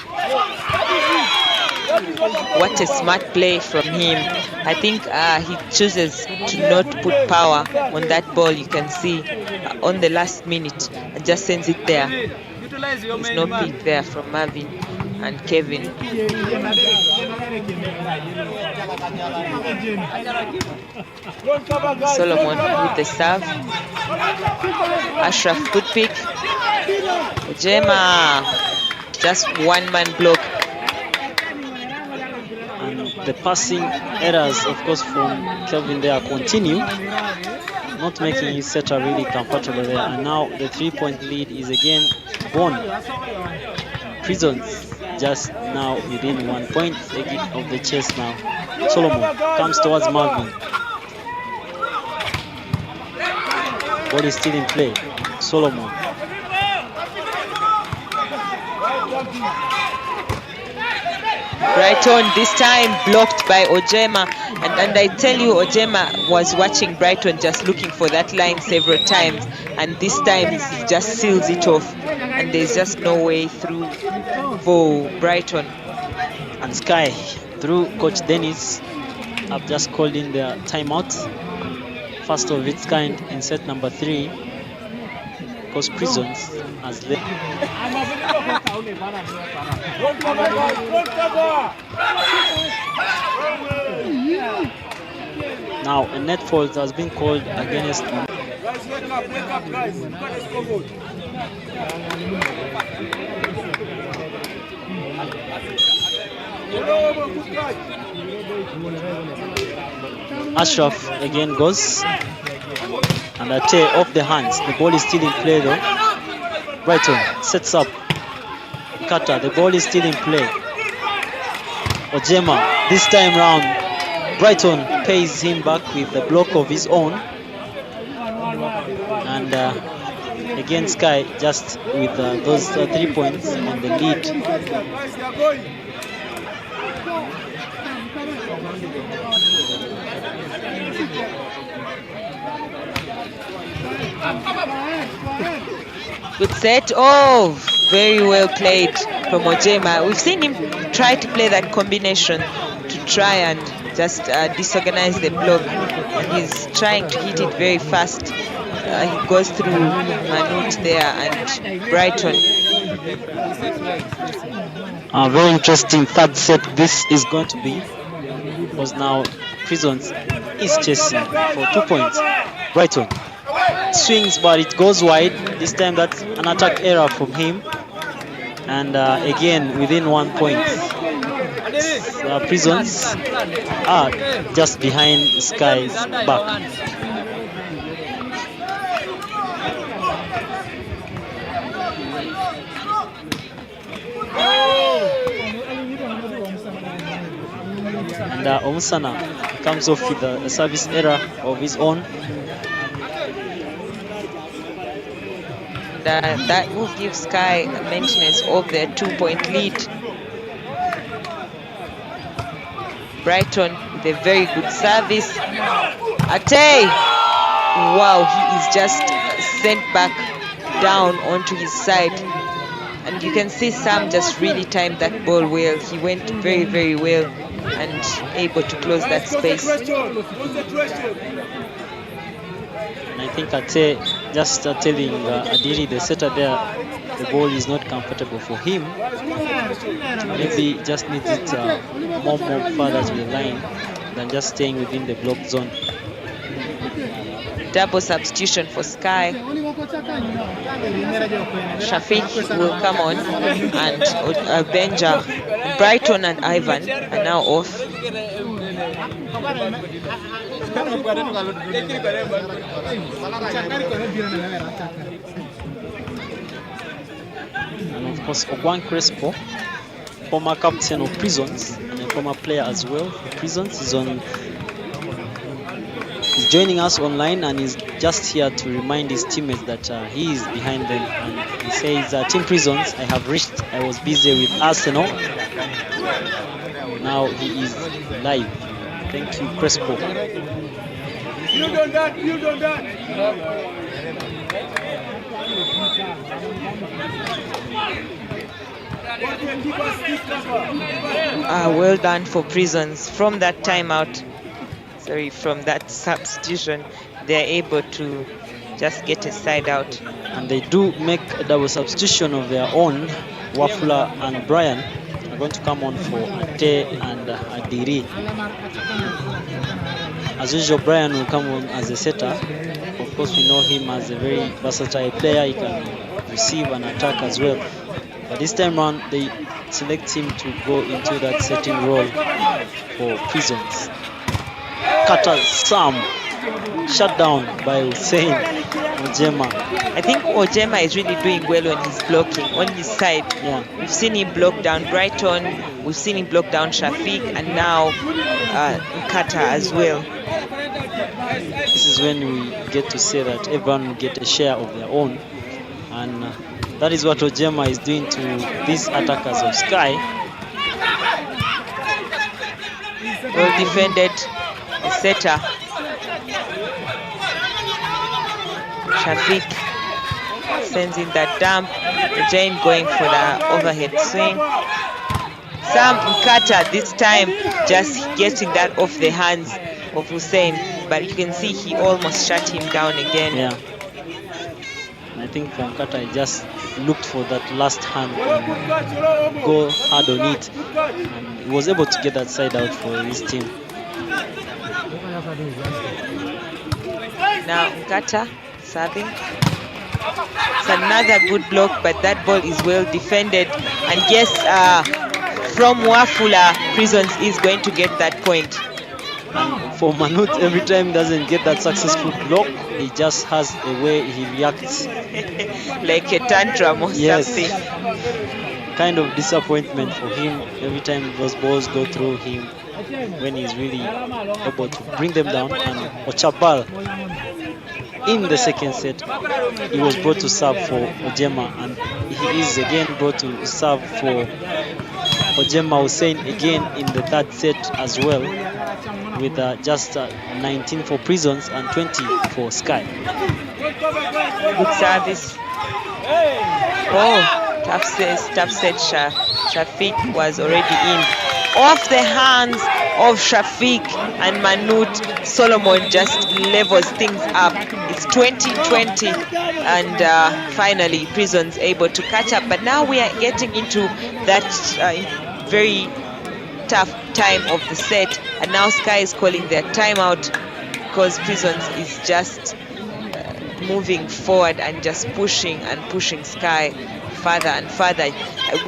What a smart play from him. I think he chooses to not put power on that ball. You can see on the last minute and just sends it there. There's no pick there from Marvin and Kevin. Solomon with the serve. Ashraf, good pick. Gemma, just 1-man block. And the passing errors, of course, from Kelvin there continue, not making his setter really comfortable there. And now the 3-point lead is again won. Prisons just now within 1 point of the chase now. Solomon comes towards Marvin. Ball is still in play. Solomon. Brighton this time blocked by Ojema, and I tell you, Ojema was watching Brighton just looking for that line several times, and this time he just seals it off, and there's just no way through for Brighton. And Sky, through Coach Dennis, have just called in their timeout, first of its kind in set number 3, because Prisons has led. Now a net fault has been called against them. Ashraf again goes, and a tear off the hands. The ball is still in play though. Brighton sets up Carter. The ball is still in play. Ojema this time round. Brighton pays him back with the block of his own. And again Sky just with those 3 points on the lead. Good set. Oh, very well played from Ojema. We've seen him try to play that combination to try and just disorganize the block. And he's trying to hit it very fast. He goes through Manut there and Brighton. A very interesting third set this is going to be, because now Prisons is chasing for 2 points. Brighton swings, but it goes wide. This time that's an attack error from him, and again within 1 point. Prisons are just behind Sky's back. And Omusana comes off with a service error of his own. That will give Sky a maintenance of their 2-point lead. Brighton with a very good service. Ate! Wow, he is just sent back down onto his side. And you can see Sam just really timed that ball well. He went very, very well and able to close that space. And I think Ate just telling Adiri, the setter there, the ball is not comfortable for him. Maybe just needs it more further to the line than just staying within the block zone. Double substitution for Sky. Shafiq will come on, and Benja, Brighton and Ivan are now off. And of course, Ogwan Crespo, former captain of Prisons and a former player as well for Prisons, is joining us online, and is just here to remind his teammates that he is behind them. And he says, Team Prisons, I have reached, I was busy with Arsenal. Now he is live. Thank you, Crespo. You done that, you done that. Well done for Prisons. From that timeout, from that substitution, they're able to just get a side out. And they do make a double substitution of their own. Wafula and Brian are going to come on for Ate and Adiri. As usual, Brian will come on as a setter. Of course, we know him as a very versatile player. He can receive and attack as well. But this time around, they select him to go into that setting role for Prisons. Cutter Sam, shut down by Hussein Ojema. I think Ojema is really doing well on his blocking, on his side. Yeah. We've seen him block down Brighton, we've seen him block down Shafiq, and now Nkata as well. This is when we get to say that everyone will get a share of their own. And that is what Ojema is doing to these attackers of Sky. Well defended, the setter. Shafiq sends in that dump. Jane going for the overhead swing. Sam Nkata this time just getting that off the hands of Hussein, but you can see he almost shut him down again. Yeah. I think Nkata just looked for that last hand and go hard on it, and he was able to get that side out for his team. Now Nkata serving. It's another good block, but that ball is well defended. And yes, from Wafula, Prisons is going to get that point. For Manut, every time he doesn't get that successful block, he just has a way he reacts. Like a tantrum or something. Kind of disappointment for him every time those balls go through him, when he's really able to bring them down. And Ochabal, in the second set, he was brought to serve for Ojema, and he is again brought to serve for Ojema Hussein again in the third set as well, with just 19 for Prisons and 20 for Sky. Good service. Oh, tough set. Shafiq was already in. Off the hands of Shafiq, and Manut Solomon just levels things up. It's 20-20, and finally Prisons able to catch up. But now we are getting into that very tough time of the set, and now Sky is calling their timeout because Prisons is just moving forward and just pushing Sky further and further.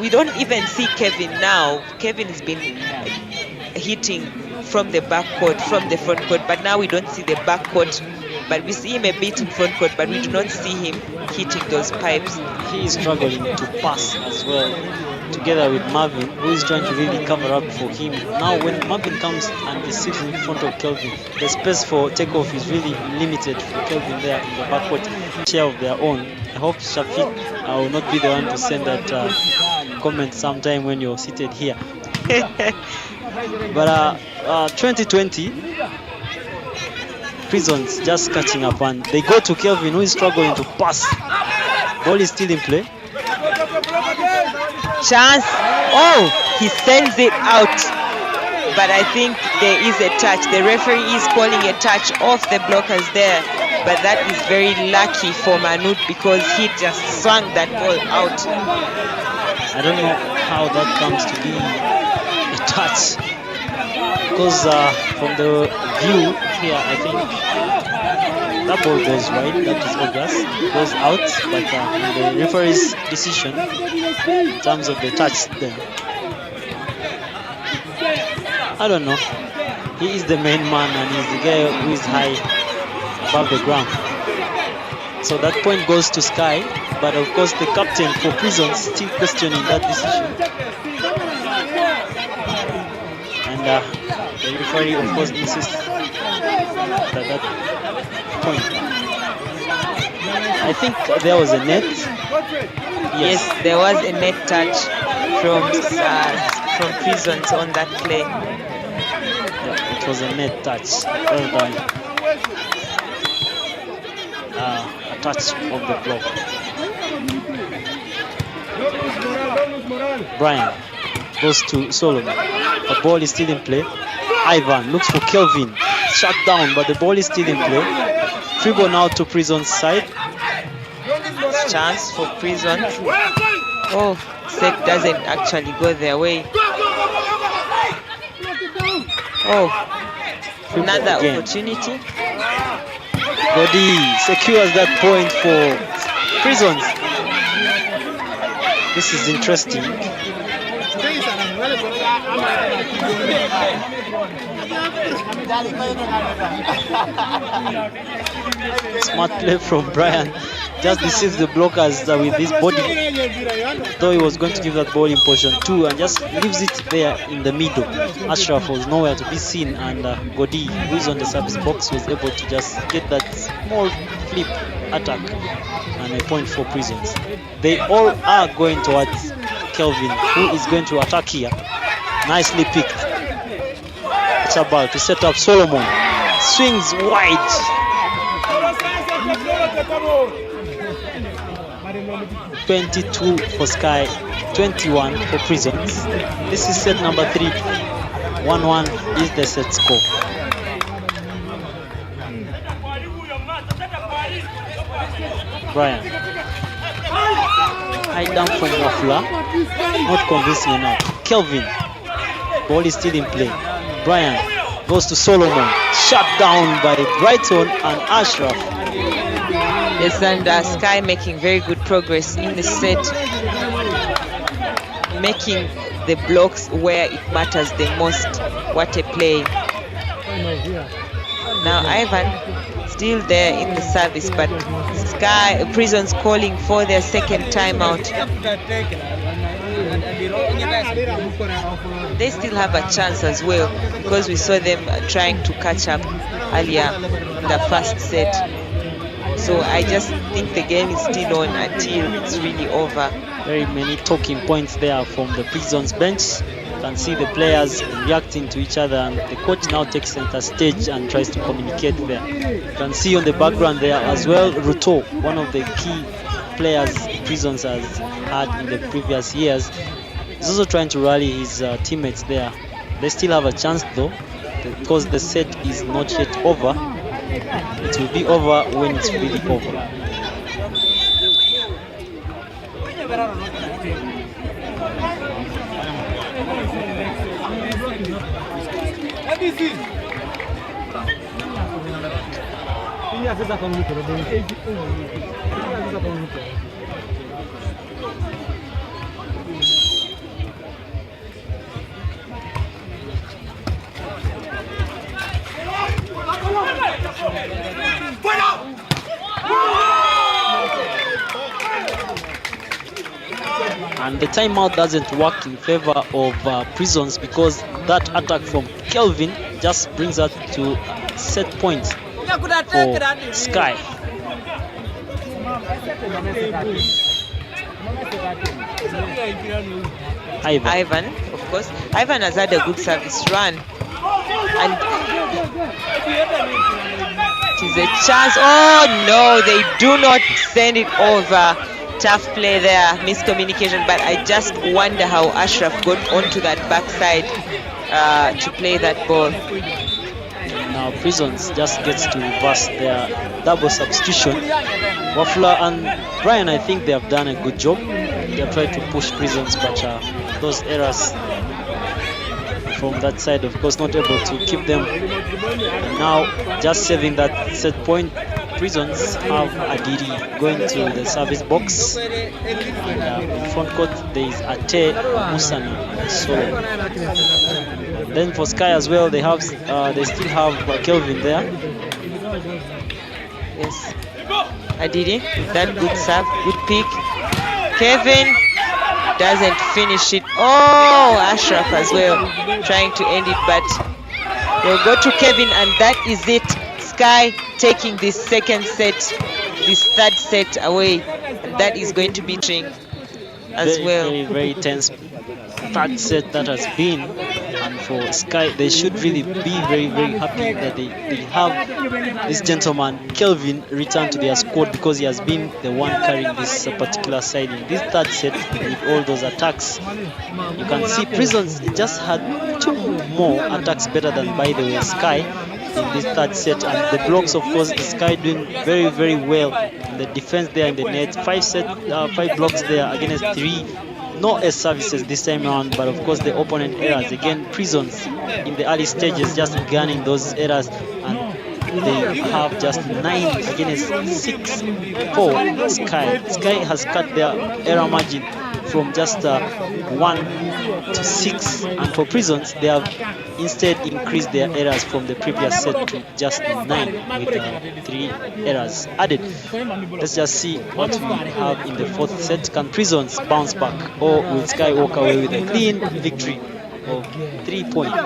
We don't even see Kevin now. Kevin has been hitting from the back court, from the front court, but now we don't see the back court. But we see him a bit in front court, but we do not see him hitting those pipes. He is struggling to pass as well, together with Marvin, who is trying to really cover up for him. Now when Marvin comes and is sitting in front of Kelvin, the space for takeoff is really limited for Kelvin there in the backcourt, share of their own. I hope Shafiq will not be the one to send that comment sometime when you're seated here. But 2020, Prisons just catching up, and they go to Kelvin, who is struggling to pass. Ball is still in play. chance. Oh, he sends it out. But I think there is a touch. The referee is calling a touch off the blockers there. But that is very lucky for Manut because he just swung that ball out. I don't know how that comes to be a touch. Because from the view here, I think that ball goes wide. That is obvious. It goes out. But the referee's decision in terms of the touch there, I don't know. He is the main man and he's the guy who is high above the ground. So that point goes to Sky, but of course the captain for Prisons still questioning that decision. And the referee of course insists that point. I think there was a net. Yes, there was a net touch from Prisons on that play. Yeah, it was a net touch. Well done. A touch of the block. Brian goes to Solomon. The ball is still in play. Ivan looks for Kelvin. Shut down, but the ball is still in play. Free ball now to Prison's side. Chance for Prisons. Oh, set doesn't actually go their way. Oh, another opportunity. Godi secures that point for Prisons. This is interesting. Smart play from Brian. Just deceives the blockers with his body. Though he was going to give that ball in position 2 and just leaves it there in the middle. Ashraf was nowhere to be seen, and Godi, who is on the service box, was able to just get that small flip attack and a point for Prisons. They all are going towards Kelvin, who is going to attack here. Nicely picked. Chabal to set up Solomon. Swings wide. 22 for Sky, 21 for Prisons. This is set number 3. 1-1 is the set score. Brian. High down from Wafula. Not convincing enough. Kelvin. Ball is still in play. Brian goes to Solomon. Shut down by Brighton and Ashraf. Yes, and Sky making very good progress in the set, making the blocks where it matters the most. What a play. Now Ivan still there in the service, but Sky Prisons calling for their second timeout. They still have a chance as well, because we saw them trying to catch up earlier in the first set. So I just think the game is still on until it's really over. Very many talking points there from the Prisons bench. You can see the players reacting to each other, and the coach now takes center stage and tries to communicate there. You can see on the background there as well Ruto, one of the key players Prisons has had in the previous years. He's also trying to rally his teammates there. They still have a chance though, because the set is not yet over. It will be over when it's really over. And the timeout doesn't work in favor of Prisons, because that attack from Kelvin just brings us to set point for Sky. Ivan, of course. Ivan has had a good service run. And it is a chance. Oh no, they do not send it over. Tough play there, miscommunication, but I just wonder how Ashraf got onto that backside to play that ball. Now Prisons just gets to reverse their double substitution. Wafula and Brian, I think they have done a good job. They have tried to push Prisons, but those errors from that side, of course, not able to keep them. And now just saving that set point, Prisons have Adiri going to the service box. And in front court there is Ate, Musana, and Solo. Then for Sky as well, they still have Kelvin there. Yes, Adiri with that good serve, good pick. Kevin doesn't finish it. Oh, Ashraf as well, trying to end it, but they'll go to Kevin, and that is it. Sky taking this second set, this third set away, and that is going to be interesting as well. Very, very tense third set that has been, and for Sky, they should really be very, very happy that they have this gentleman Kelvin return to their squad, because he has been the one carrying this particular side in this third set with all those attacks. You can see Prisons just had 2 more attacks better than, by the way, Sky in this third set, and the blocks, of course, Sky doing very, very well. The defense there in the net, 5 blocks there against 3. No S services this time around, but of course the opponent errors. Again, Prisons in the early stages just gunning those errors, and they have just 9 against 6 for Sky. Sky has cut their error margin from just 1 to 6, and for Prisons they have instead increased their errors from the previous set to just 9 with 3 errors added. Let's just see what we have in the 4th set. Can Prisons bounce back, or will Sky walk away with a clean victory of 3 points?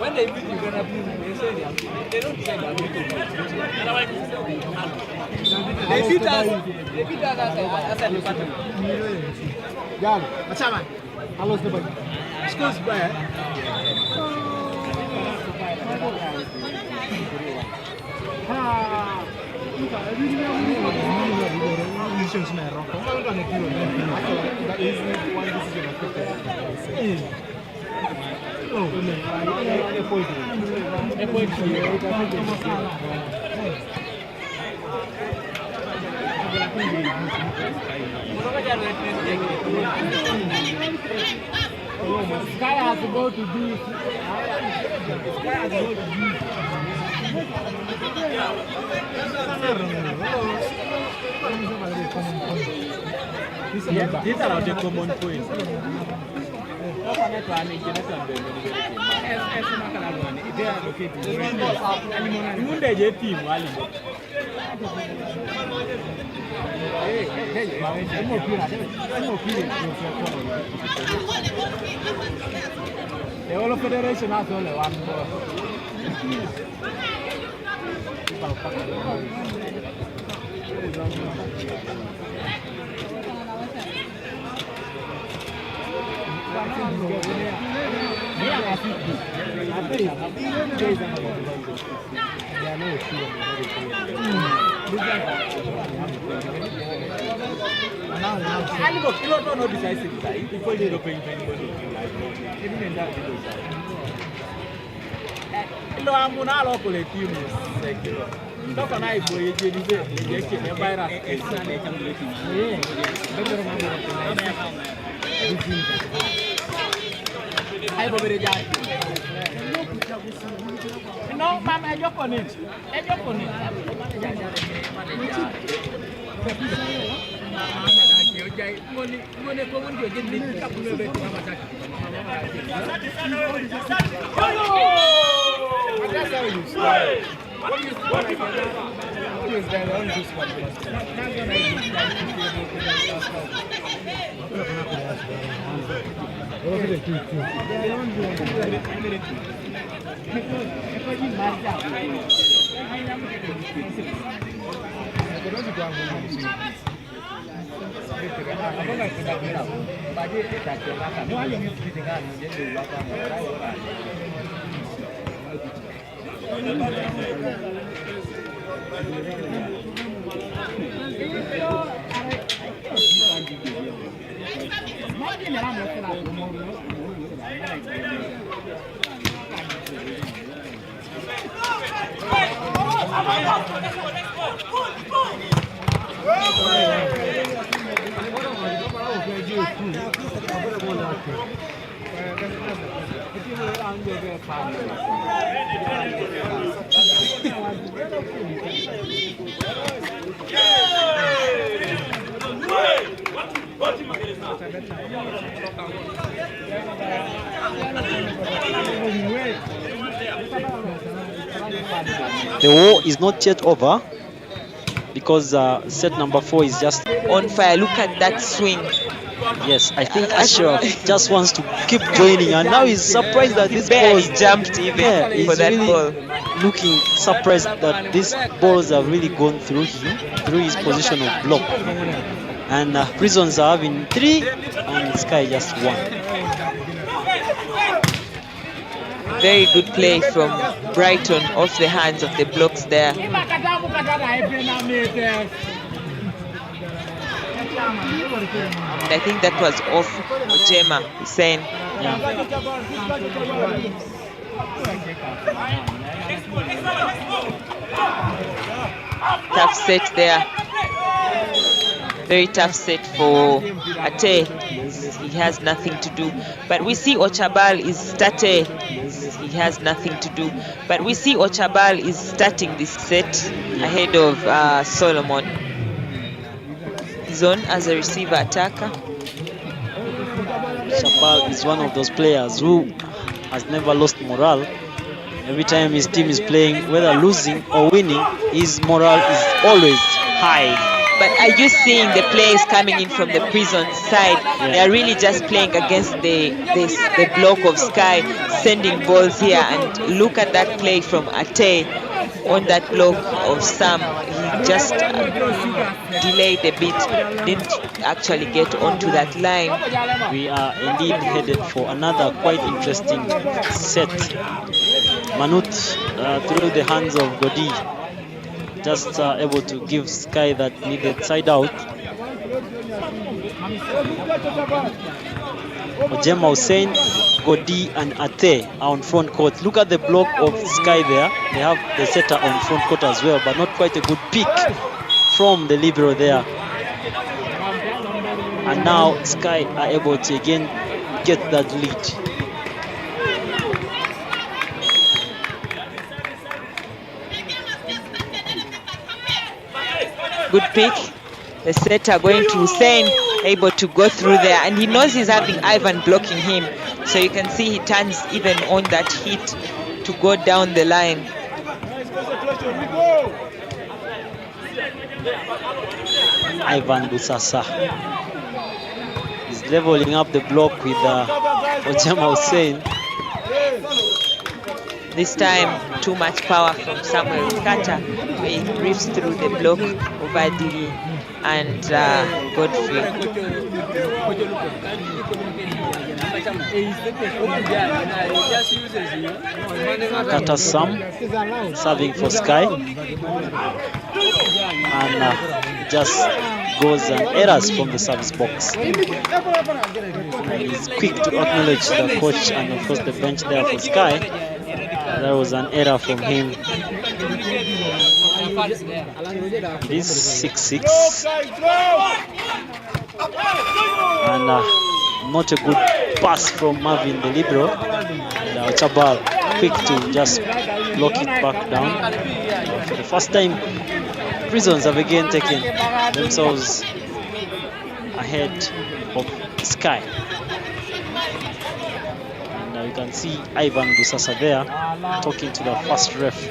When they beat you, they say they don't say that. They beat us as a department. Yeah, what's up, man? I lost the ball. Scores bad. Sky has to go to do. Sky has to go to do. These are the common points. The whole federation has only one ball. No, ma'am, I jump on it. I jump on it. That's how you start. What you start like that? What is that? I only do squat. The war is not yet over because set number 4 is just On fire. Look at that swing. yes. I think Ashraf just wants to keep joining, and now he's surprised that this ball Barely jumped even he's for that really ball. looking surprised that these balls have really gone through him, through his position of block. And Prisons are having 3 and Sky just 1. Very good play from Brighton off the hands of the blocks there. And I think that was off Ojema Hussein. Tough set there. Very tough set for Ate. He has nothing to do. But we see Ochabal is starting. He has nothing to do. But we see Ochabal is starting this set ahead of Solomon. He's on as a receiver attacker. Shabal is one of those players who has never lost morale. Every time his team is playing, whether losing or winning, his morale is always high. But are you seeing the players coming in from the prison side? Yeah. They are really just playing against the block of Sky, sending balls here. And look at that play from Ate on that block of Sam. He just delayed a bit, didn't actually get onto that line. We are indeed headed for another quite interesting set. Manut through the hands of Godi, just able to give Sky that needed side out. Ojema Hussein, Godi and Ate are on front court. Look at the block of Sky there. They have the setter on front court as well, but not quite a good pick from the libero there. And now Sky are able to again get that lead. Good pick. The setter going to Hussein, able to go through there, and he knows he's having Ivan blocking him, so you can see he turns even on that hit to go down the line. Ivan Busasa is leveling up the block with Ojema Hussein. This time, too much power from Samuel Kata. He drifts through the block of Adiri and Godfrey. Kata Sam serving for Sky. And just goes and errors from the service box. And he's quick to acknowledge the coach and of course the bench there for Sky. That was an error from him. It is 6-6. And not a good pass from Marvin the libero. And Chabal quick to just block it back down. For the first time, Prisons have again taken themselves ahead of Sky. And you can see Ivan Busasa there talking to the first ref.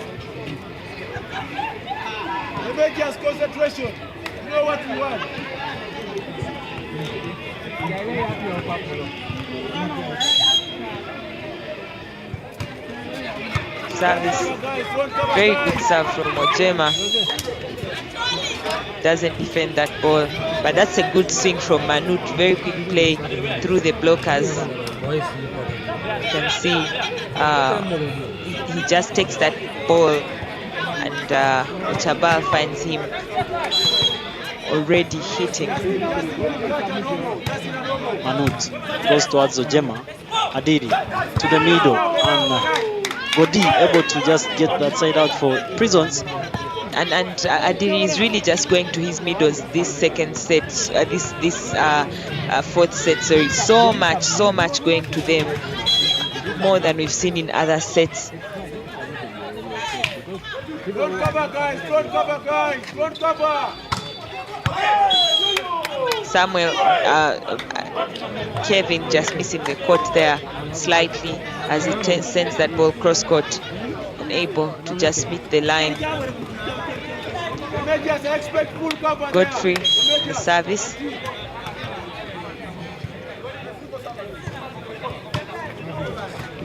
Just concentration. You know what you want. Service. Very good serve from Ojema. Doesn't defend that ball, but that's a good swing from Manut. Very quick play through the blockers. You can see he just takes that ball, and Chabal finds him already hitting. Manut goes towards Ojema. Adiri to the middle, and Godi able to just get that side out for Prisons. And Adiri is really just going to his middles this second set, this fourth set. Sorry, so much going to them, more than we've seen in other sets. Don't cover, guys. Don't cover, guys. Don't cover. Samuel, Kevin just missing the court there slightly as he sends that ball cross court, unable to just meet the line. Godfrey, the service.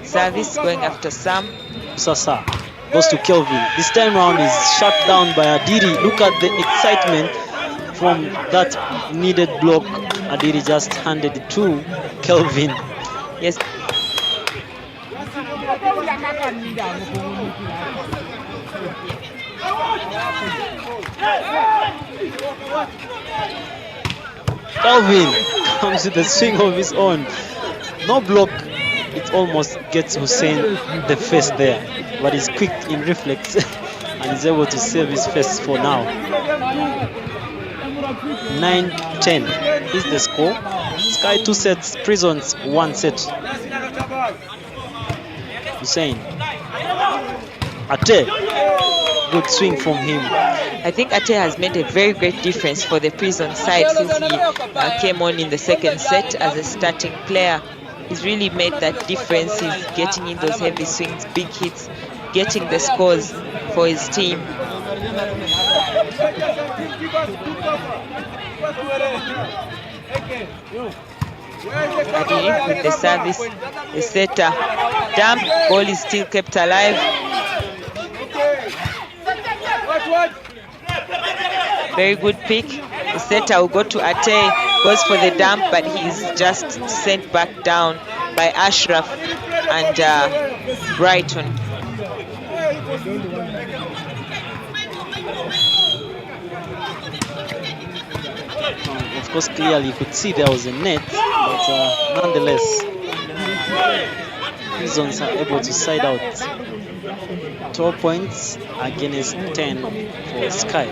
Service going after Sam. Sasa goes to Kelvin. This time round is shut down by Adiri. Look at the excitement from that needed block. Adiri just handed it to Kelvin. Yes. Kelvin comes with a swing of his own. No block. It almost gets Hussein the face there, but he's quick in reflex and is able to save his face for now. 9-10 is the score. Sky 2 sets, Prisons 1 set. Hussein. Ate. Good swing from him. I think Ate has made a very great difference for the Prison side since he came on in the second set as a starting player. He's really made that difference. He's getting in those heavy swings, big hits, getting the scores for his team. Adi with the service, the setter, dump, ball is still kept alive. Very good pick. The setter will go to Ate, goes for the dump, but he's just sent back down by Ashraf and Brighton. Of course, clearly you could see there was a net, but nonetheless, Prisons are able to side out. 12 points against 10 for Sky.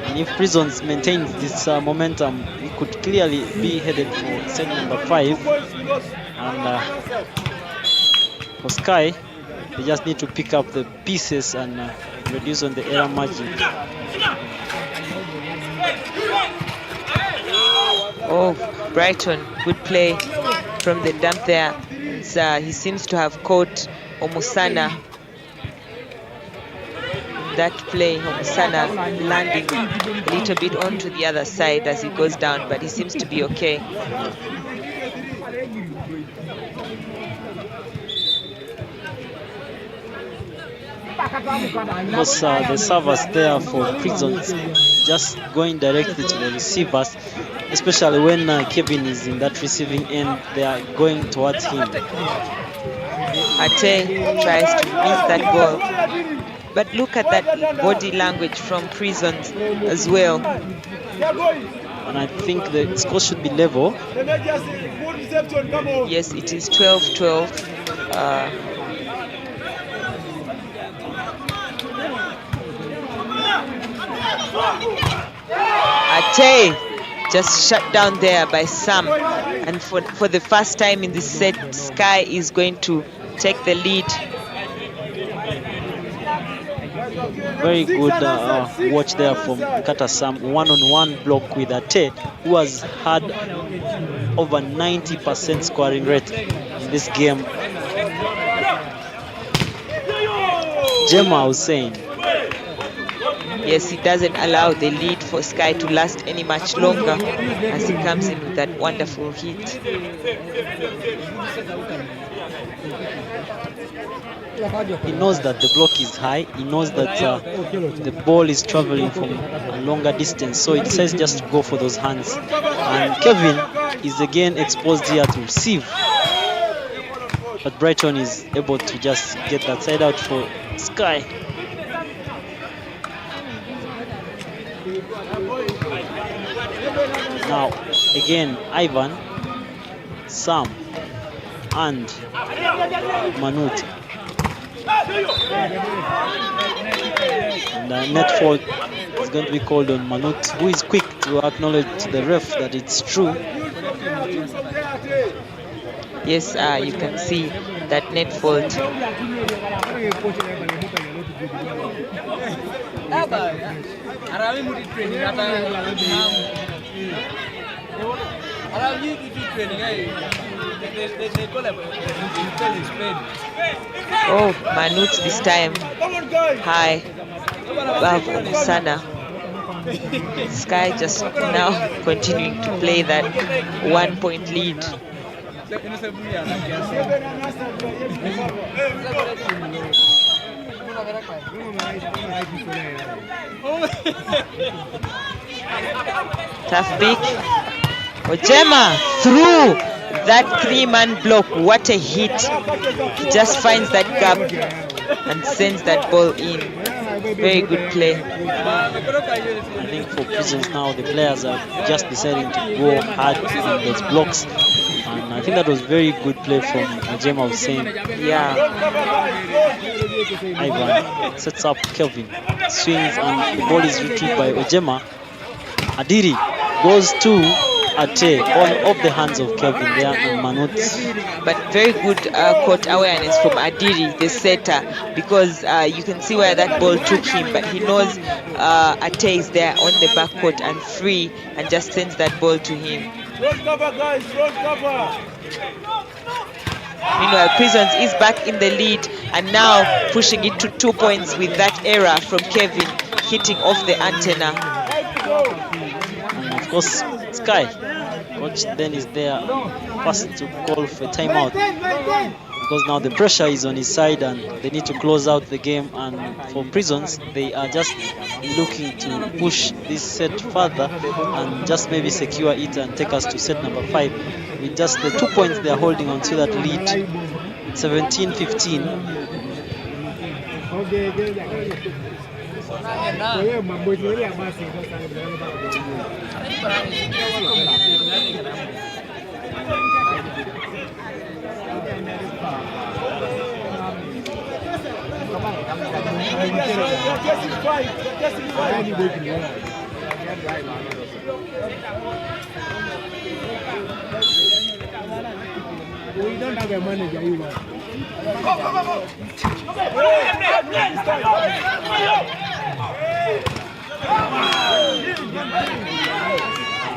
And if Prisons maintains this momentum, it could clearly be headed for set number 5. And for Sky, they just need to pick up the pieces and reduce on the error margin. Oh, Brighton, good play from the dump there. He seems to have caught Omusana. That play, Omusana landing a little bit onto the other side as he goes down, but he seems to be okay. Because the servers there for Prisons just going directly to the receivers, especially when Kevin is in that receiving end, they are going towards him. Ate tries to miss that ball, but look at that body language from Prisons as well. And I think the score should be level. Yes, it is 12-12. Ate just shut down there by Sam, and for the first time in this set, Sky is going to take the lead. Very good watch there from Kata Sam. One-on-one block with Ate, who has had over 90% scoring rate in this game. Gemma was saying, yes, he doesn't allow the lead for Sky to last any much longer as he comes in with that wonderful hit. He knows that the block is high. He knows that the ball is traveling from a longer distance, so it says just to go for those hands. And Kevin is again exposed here to receive, but Brighton is able to just get that side out for Sky. Now again, Ivan, Sam, and Manut. And net fault is going to be called on Manut, who is quick to acknowledge to the ref that it's true. Yes, you can see that net fault. Oh, Manut this time high above Omusana. Sky just now continuing to play that 1-point lead. Tough pick. Ojema through that 3-man block. What a hit. He just finds that gap and sends that ball in. Very good play. I think for Prisons now, the players are just deciding to go hard on those blocks. And I think that was very good play from Ojema Hussein. Yeah. Ivan sets up Kelvin. Swings and the ball is retrieved by Ojema. Adiri goes to Ate, all off the hands of Kelvin there and Manut. But very good court awareness from Adiri, the setter, because you can see where that ball took him, but he knows Ate is there on the back court and free and just sends that ball to him. Front cover, guys, front cover. Meanwhile, Prisons is back in the lead and now pushing it to 2 points with that error from Kevin hitting off the antenna. And of course, Sky, coach then is there first to call for timeout because now the pressure is on his side and they need to close out the game. And for Prisons, they are just looking to push this set further and just maybe secure it and take us to set number 5 with just the 2 points they are holding on to that lead, 17-15. Wewe mambo ile basi sasa we don't have a manager, you know.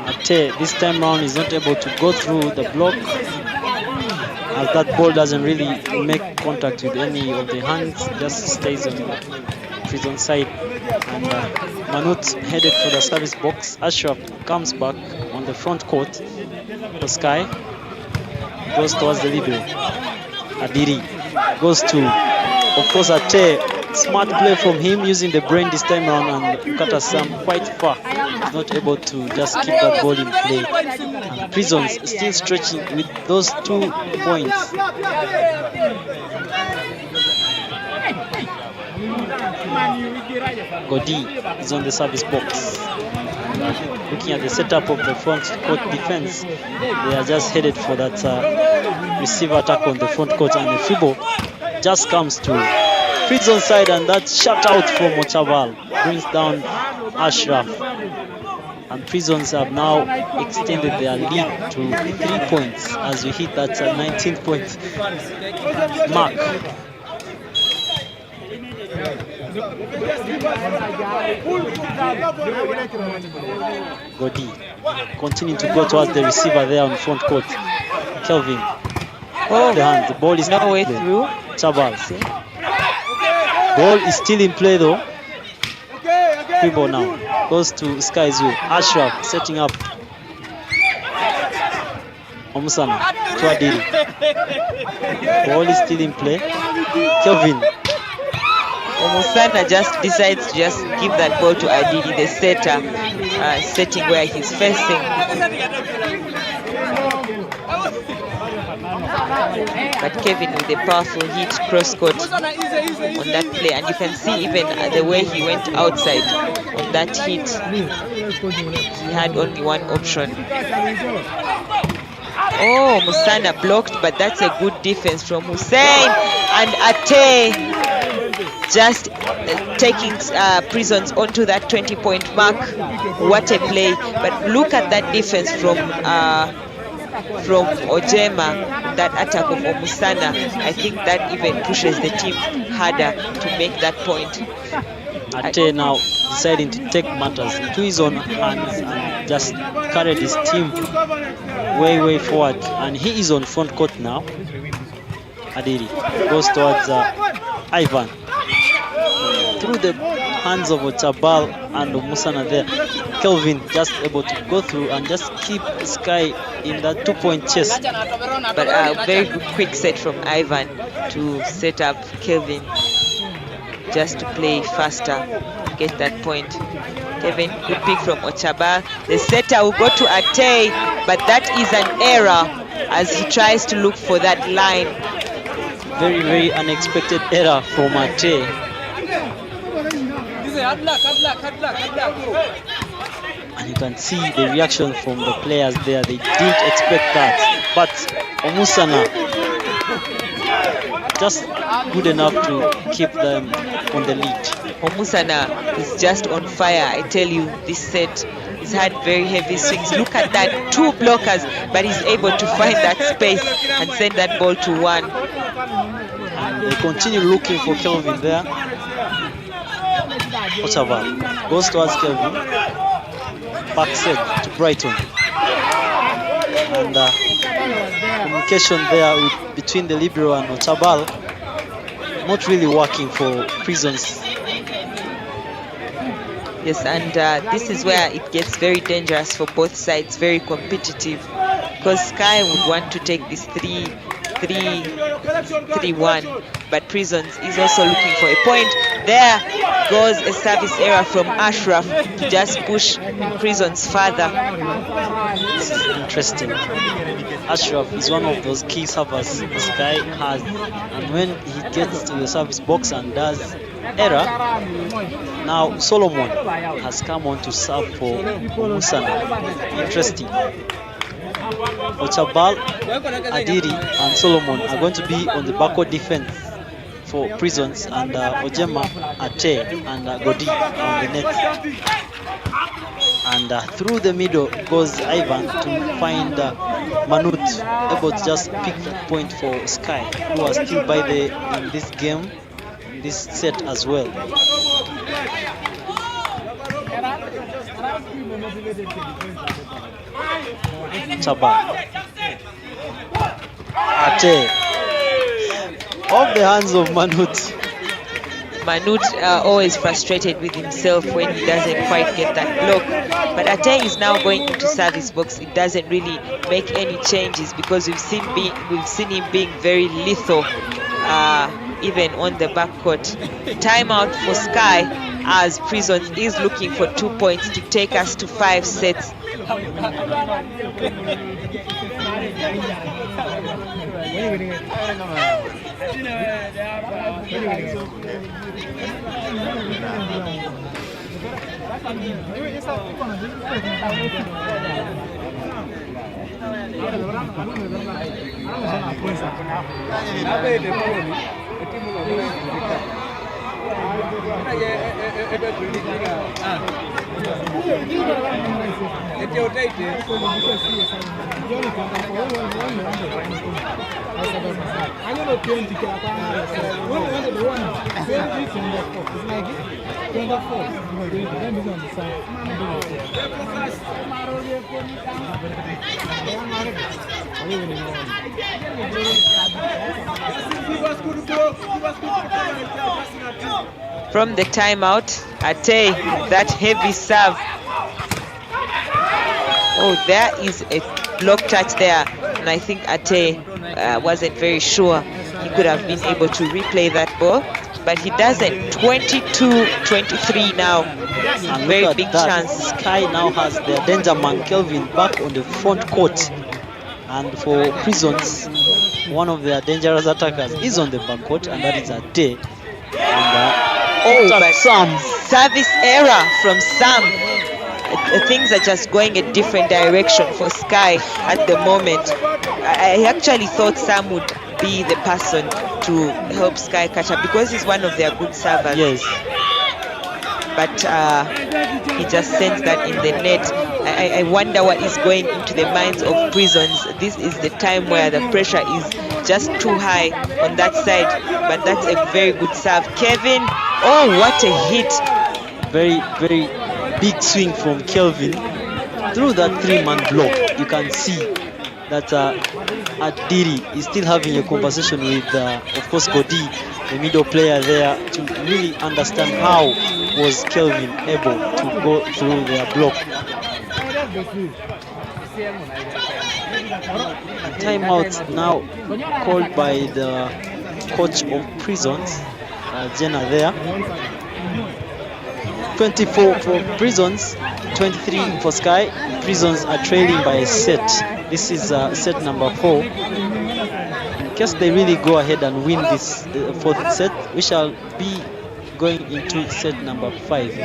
Ate this time round is not able to go through the block, as that ball doesn't really make contact with any of the hands, just stays on the prison side. And Manut headed for the service box. Ashraf comes back on the front court for Sky, goes towards the libero. Adiri goes to, of course, Ate. Smart play from him, using the brain this time around, and Katasam quite far. He's not able to just keep that ball in play. And Prisons still stretching with those 2 points. Godi is on the service box. Looking at the setup of the front court defense, they are just headed for that receiver attack on the front court, and the free ball just comes to Prison side, and that shutout from Ochabal brings down Ashraf. And Prisons have now extended their lead to 3 points as we hit that 19th point mark. Godi continuing to go towards the receiver there on front court. Kelvin. Oh, the hand. The ball is no way through. Chabal. Ball is still in play though. Free ball now. Goes to Sky's way. Ashraf setting up. Omusana to Adiri. Ball is still in play. Kelvin. Omusana just decides to just give that ball to Adiri, the setter, setting where he's facing. But Kevin with a powerful hit cross court on that play, and you can see even the way he went outside on that hit. He had only one option. Oh, Musana blocked, but that's a good defense from Hussein, and Ate just taking Prisons onto that 20-point mark. What a play! But look at that defense from Ojema, that attack of Omusana. I think that even pushes the team harder to make that point. Ate now deciding to take matters into his own hands and just carried his team way forward, and he is on front court now. Adiri goes towards Ivan through the hands of Ochabal and Musana there. Kelvin just able to go through and just keep Sky in that 2-point chase. But a very good quick set from Ivan to set up Kelvin just to play faster, get that point. Kevin, good pick from Ochabal. The setter will go to Ate, but that is an error as he tries to look for that line. Very unexpected error from Ate. And you can see the reaction from the players there. They didn't expect that. But Omusana just good enough to keep them on the lead. Omusana is just on fire. I tell you, this set he's had very heavy swings. Look at that, 2 blockers, but he's able to find that space and send that ball to 1. And they continue looking for Kelvin there. Ochabal goes towards Kelvin. Back set to Brighton. And communication there between the libero and Ochabal not really working for Prisons. Yes, and this is where it gets very dangerous for both sides, very competitive, because Sky would want to take this 3-1, but Prisons is also looking for a point. There goes a service error from Ashraf to just push Prisons further. This is interesting. Ashraf is one of those key servers Sky has, and when he gets to the service box and does error. Now Solomon has come on to serve for Musana. Interesting. Ochabal, Adiri and Solomon are going to be on the backward defense for Prisons, and Ojema, Ate and Godi on the net. And through the middle goes Ivan to find Manut, able to just pick that point for Sky, who are still by in this game, in this set as well. Chaba. Ate. Off the hands of Manut. Manut always frustrated with himself when he doesn't quite get that block. But Ate is now going into service box. It doesn't really make any changes because we've seen him being very lethal, even on the backcourt. Timeout for Sky as Prisons is looking for 2 points to take us to 5 sets. From the timeout, Ate, that heavy serve. Oh, there is a block touch there, and I think Ate wasn't very sure he could have been able to replay that ball, but he doesn't. 22-23 now. And very big chance. Sky now has their danger man Kelvin back on the front court, and for Prisons, one of their dangerous attackers is on the back court, and that is Ate. And but Sam. Service error from Sam. Things are just going a different direction for Sky at the moment. I actually thought Sam would be the person to help Sky catch up because he's one of their good servers. Yes. But he just sends that in the net. I wonder what is going into the minds of Prisons. This is the time where the pressure is just too high on that side. But that's a very good serve. Kevin, oh, what a hit. Very, very big swing from Kelvin. Through that 3-man block, you can see that Adiri is still having a conversation with, of course, Godi, the middle player there, to really understand how was Kelvin able to go through their block. A timeout now called by the coach of Prisons, Jenna there. 24 for Prisons, 23 for Sky. Prisons are trailing by a set. This is set number 4. In case they really go ahead and win this fourth set, we shall be going into set number 5.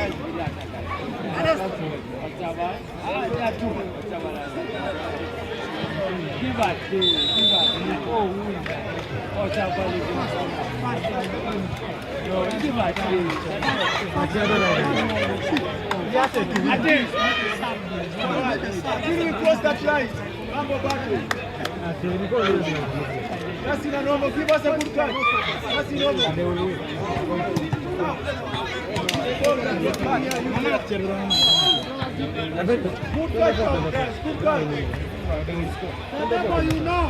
Cross that line. That's in a normal. Give us a good catch. That's in normal. Good catch, guys. Good catch. You know.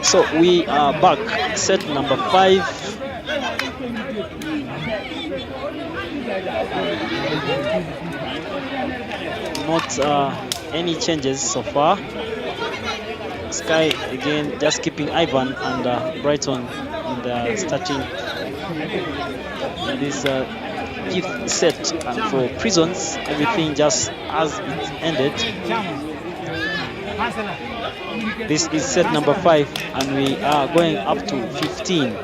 So we are back, set number 5. Not any changes so far. Sky again just keeping Ivan and Brighton in the starting this fifth set, and for Prisons everything just as it ended. This is set number 5 and we are going up to 15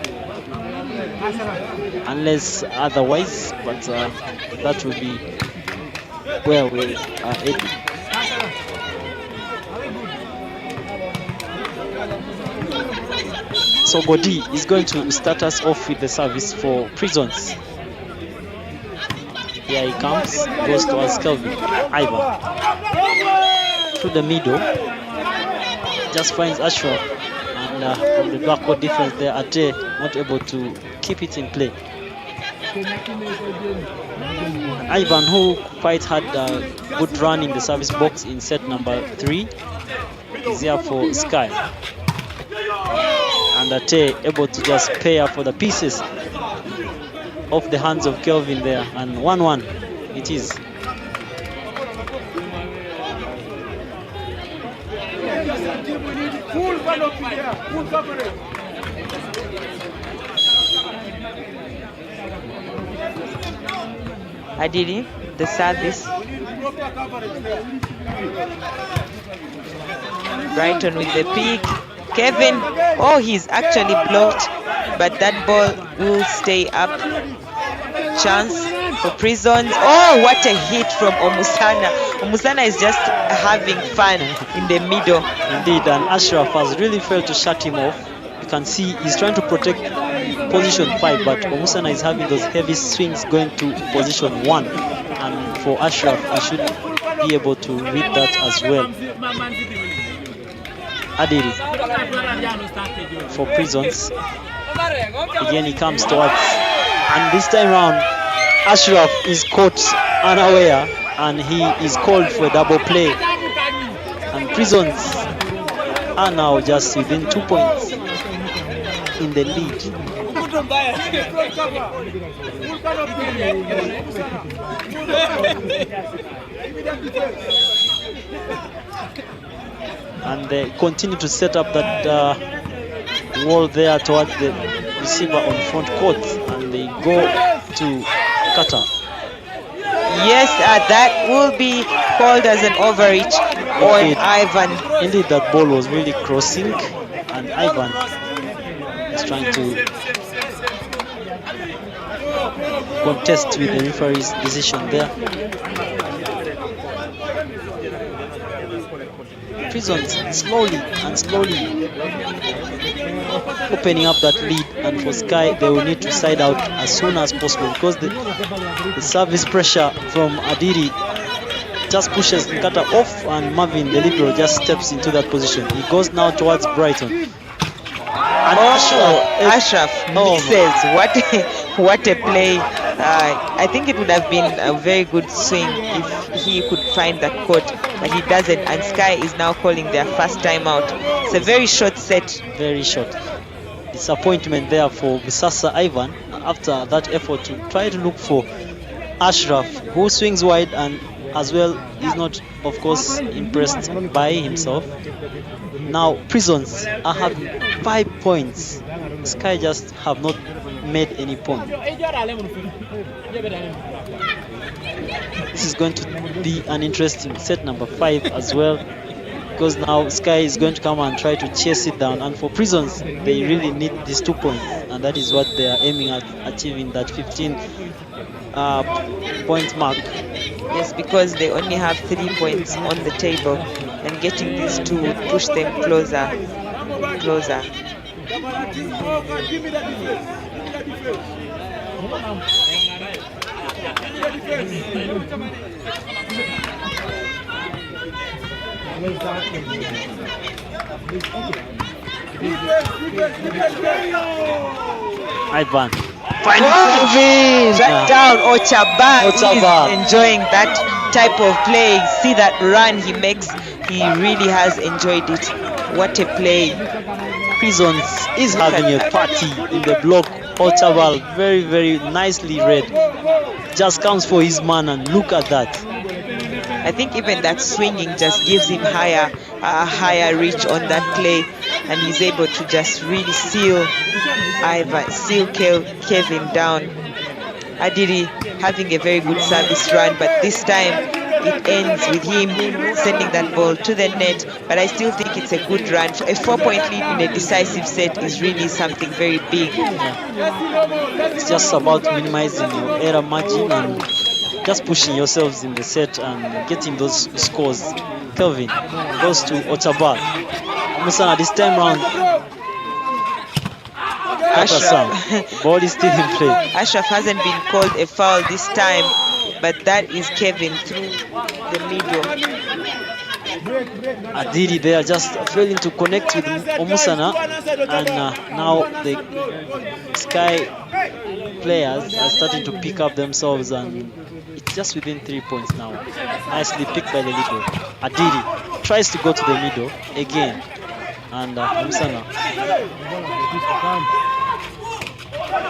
unless otherwise, but that will be where we are heading. So Godi is going to start us off with the service for Prisons. Here he comes, goes towards Kelvin. Ivan through the middle, just finds Ashraf, and from the backcourt defense there, Ate not able to keep it in play. Ivan, who quite had a good run in the service box in set number 3, is here for Sky. And Ate able to just pair for the pieces off the hands of Kelvin there, and 1-1 it is. Adili, the service. Brighton with the pick. Kevin, oh, he's actually blocked, but that ball will stay up. chance for Prisons. Oh, what a hit from Omusana. Omusana is just having fun in the middle. Indeed, and Ashraf has really failed to shut him off. You can see he's trying to protect position 5, but Omusana is having those heavy swings going to position 1. And for Ashraf, he should be able to read that as well. Adiri for Prisons. Again, he comes towards, and this time round, Ashraf is caught unaware, and he is called for a double play. And Prisons are now just within 2 points in the lead. And they continue to set up that wall there towards the receiver on front court, and they go to Kata. Yes, that will be called as an overreach on Ivan. Indeed, that ball was really crossing, and Ivan is trying to contest with the referee's decision there. Prisons slowly opening up that lead, and for Sky they will need to side out as soon as possible, because the service pressure from Adiri just pushes Nkata off, and Marvin, the libero, just steps into that position. He goes now towards Brighton. And Ashraf misses. What a play. I think it would have been a very good swing if he could find that court, but he doesn't, and Sky is now calling their first time out. It's a very short set. Very short. Disappointment there for Busasa Ivan after that effort to try to look for Ashraf, who swings wide, and as well is not, of course, impressed by himself. Now Prisons are having 5 points. Sky just have not made any point. This is going to be an interesting set number 5 as well, because now Sky is going to come and try to chase it down, and for Prisons they really need these 2 points, and that is what they are aiming at, achieving that 15 point mark. Yes, because they only have 3 points on the table, and getting these 2 would push them closer. Ivan. Shut down. Ochaba is enjoying that type of play. See that run he makes. He really has enjoyed it. What a play. Prisons is having a party in the block. Ochabal, very, very nicely read. Just comes for his man, and look at that. I think even that swinging just gives him a higher reach on that play, and he's able to just really seal Kevin down. Adiri having a very good service run, but this time it ends with him sending that ball to the net. But I still think it's a good run. A 4-point lead in a decisive set is really something very big. It's just about minimizing your error margin and just pushing yourselves in the set and getting those scores. Kelvin goes to Ochaba. Musana this time round. Ashraf. Ball is still in play. Ashraf hasn't been called a foul this time, but that is Kevin through the middle. Adiri, they are just failing to connect with Omusana, and now the Sky players are starting to pick up themselves, and it's just within 3 points now. Nicely picked by the libero. Adiri tries to go to the middle again, and Omusana.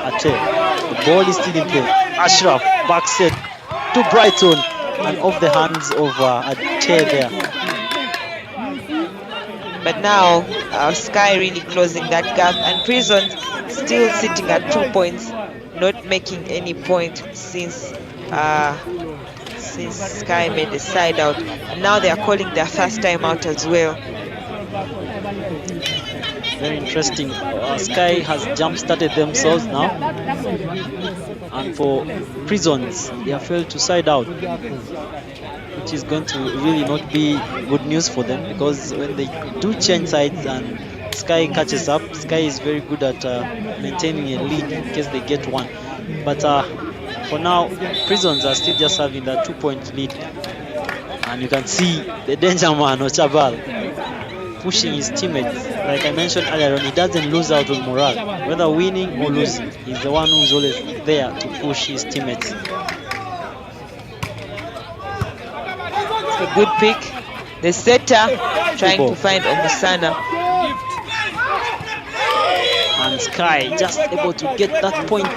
Ate, the ball is still in play. Ashraf back set to Brighton, and off the hands of Ate there. But now Sky really closing that gap, and Prisons still sitting at 2 points, not making any point since Sky made the side out, and now they are calling their first time out as well. Very interesting. Sky has jump-started themselves now. And for Prisons, they have failed to side out, which is going to really not be good news for them, because when they do change sides and Sky catches up, Sky is very good at maintaining a lead in case they get one. But for now, Prisons are still just having that 2-point lead. And you can see the danger man, Ochabal, pushing his teammates. Like I mentioned earlier on, he doesn't lose out on morale. Whether winning or losing, he's the one who's always there to push his teammates. It's a good pick. The setter trying to find Omusana. And Sky just able to get that point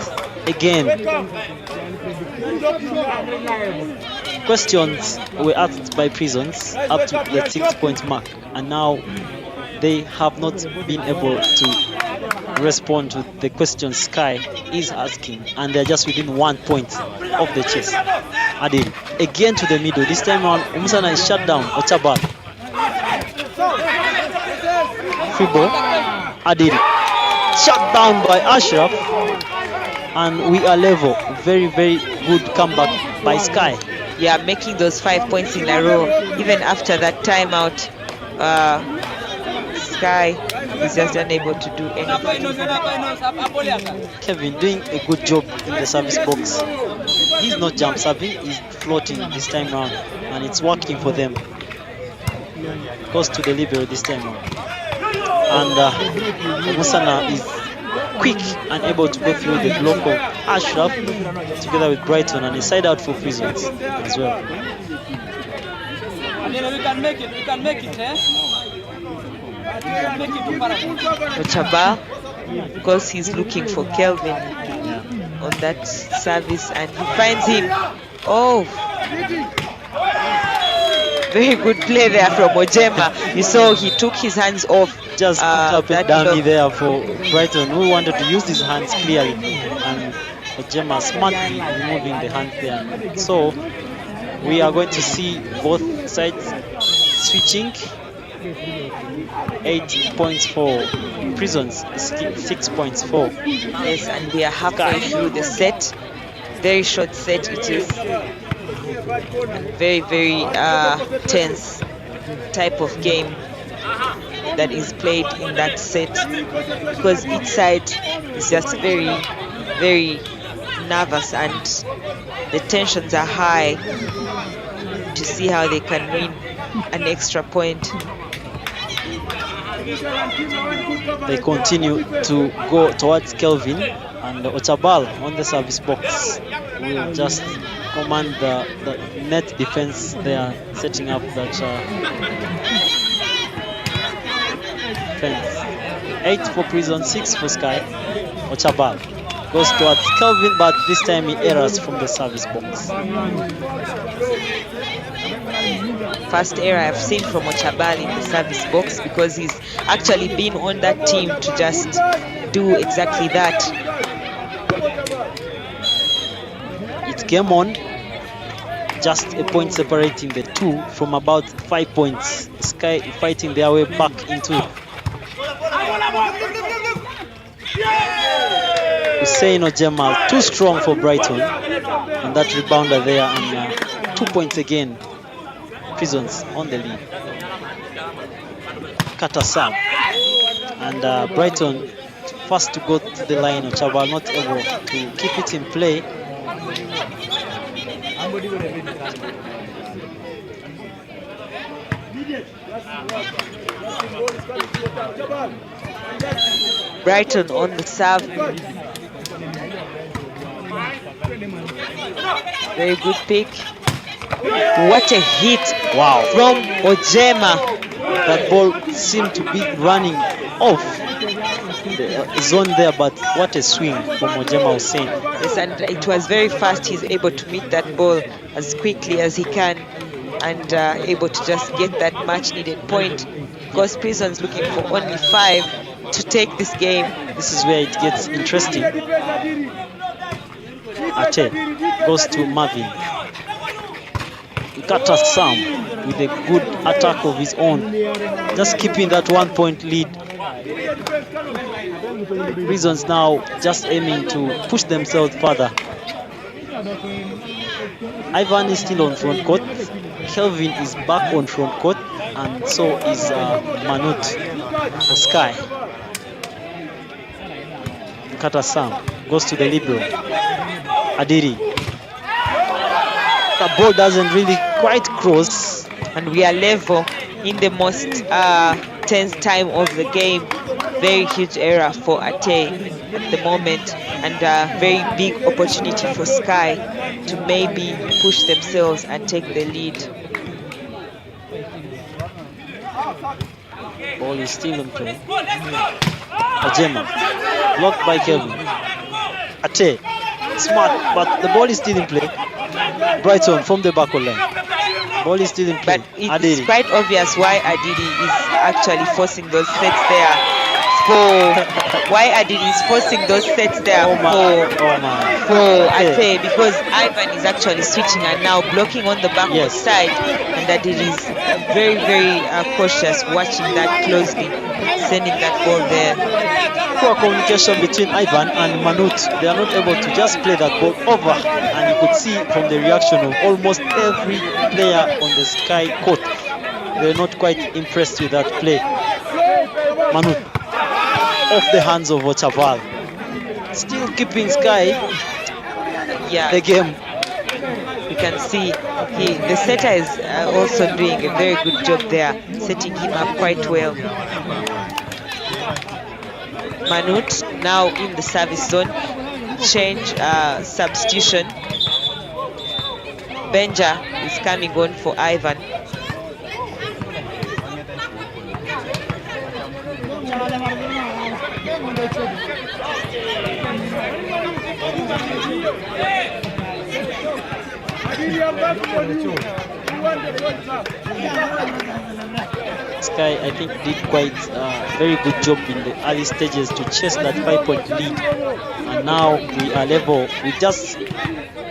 again. Questions were asked by Prisons up to the 6-point mark, and now they have not been able to respond to the questions Sky is asking, and they're just within 1 point of the chase. Adil again to the middle. This time around, Umusana is shut down. Ochabal. Fibo. Adil shut down by Ashraf, and we are level. Very, very good comeback by Sky. Yeah, making those 5 points in a row. Even after that timeout, Sky is just unable to do anything. Kevin doing a good job in the service box. He's not jump serving, he's floating this time round, and it's working for them. Goes to the libero this time round. And Musana is quick and able to go through the block of Ashraf together with Brighton, and a side out for Prisons as well. We can make it, we can make it, eh? We can make it to Paraguay. Ochabal, because he's looking for Kelvin on that service, and he finds him. Oh, very good play there from Ojema. You saw he took his hands off. Just up and dummy there for Brighton, who wanted to use his hands clearly, and Ojema smartly removing the hands there. So we are going to see both sides switching. 8 points for Prisons, 6 points for. Yes, and we are halfway through the set. Very short set it is. Very, very tense type of game that is played in that set, because each side is just very, very nervous, and the tensions are high to see how they can win an extra point. They continue to go towards Kelvin, and Ochabal on the service box will just command the net defense. They are setting up that defense. 8 for Prison, 6 for Sky. Ochabal goes towards Kelvin, but this time he errors from the service box. First error I've seen from Ochabal in the service box, because he's actually been on that team to just do exactly that. It came on, just a point separating the two from about 5 points. Sky fighting their way back into Hussein Ojema, too strong for Brighton, and that rebounder there, and 2 points again. Prisons on the lead. Katasam, and Brighton first to go to the line. Ochabal not able to keep it in play. Brighton on the serve. Very good pick. What a hit! Wow, From Ojema. that ball seemed to be running off the zone there, but what a swing from Ojema Hussein. Yes, and it was very fast. He's able to meet that ball as quickly as he can, and able to just get that much needed point, because Prison's looking for only 5 to take this game. This is where it gets interesting. Ate goes to Marvin. Kata Sam with a good attack of his own, just keeping that 1 point lead Prisons now just aiming to push themselves further. Ivan is still on front court. Kelvin is back on front court, and so is Manut for Sky. Kata Sam goes to the libero. Adiri. The ball doesn't really quite cross. And we are level in the most tense time of the game. Very huge error for Ate at the moment, and a very big opportunity for Sky to maybe push themselves and take the lead. Ball is still in play. Ajema blocked by Kelvin. Ate smart, but the ball is still in play. Brighton from the back line. Ball is still in play. But it's quite obvious why Adidi is actually forcing those sets there. Why Adidi is forcing those sets there for Ate, because Ivan is actually switching and now blocking on the backward side, and Adidi is very, very cautious, watching that closely, sending that ball there. Poor communication between Ivan and Manut. They are not able to just play that ball over, and you could see from the reaction of almost every player on the Sky court, they're not quite impressed with that play. Manut off the hands of Ochaval, still keeping Sky the game. You can see the setter is also doing a very good job there, setting him up quite well. Manut now in the service zone. Change, substitution. Benja is coming on for Ivan. Sky, I think, did quite very good job in the early stages to chase that 5-point lead, and now we are level with just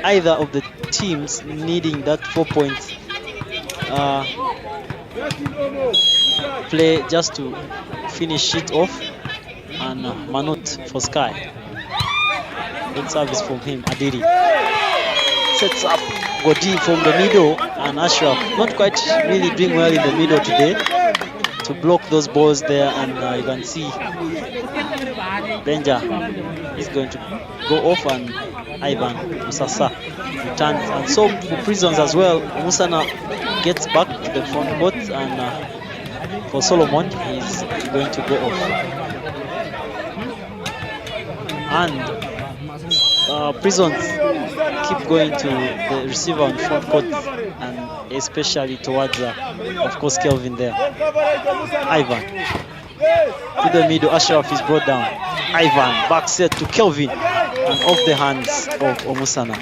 either of the teams needing that 4 points play just to finish it off. And Manut for Sky. Good service from him. Adiri sets up Godi from the middle, and Ashraf not quite really doing well in the middle today to block those balls there, and you can see Benja is going to go off, and Ivan Musasa returns, and so for Prisons as well, Musana gets back to the front court, and for Solomon he's going to go off, and Prisons keep going to the receiver on front court, and especially towards of course Kelvin there. Ivan to the middle. Ashraf is brought down. Ivan back set to Kelvin, and off the hands of Omusana.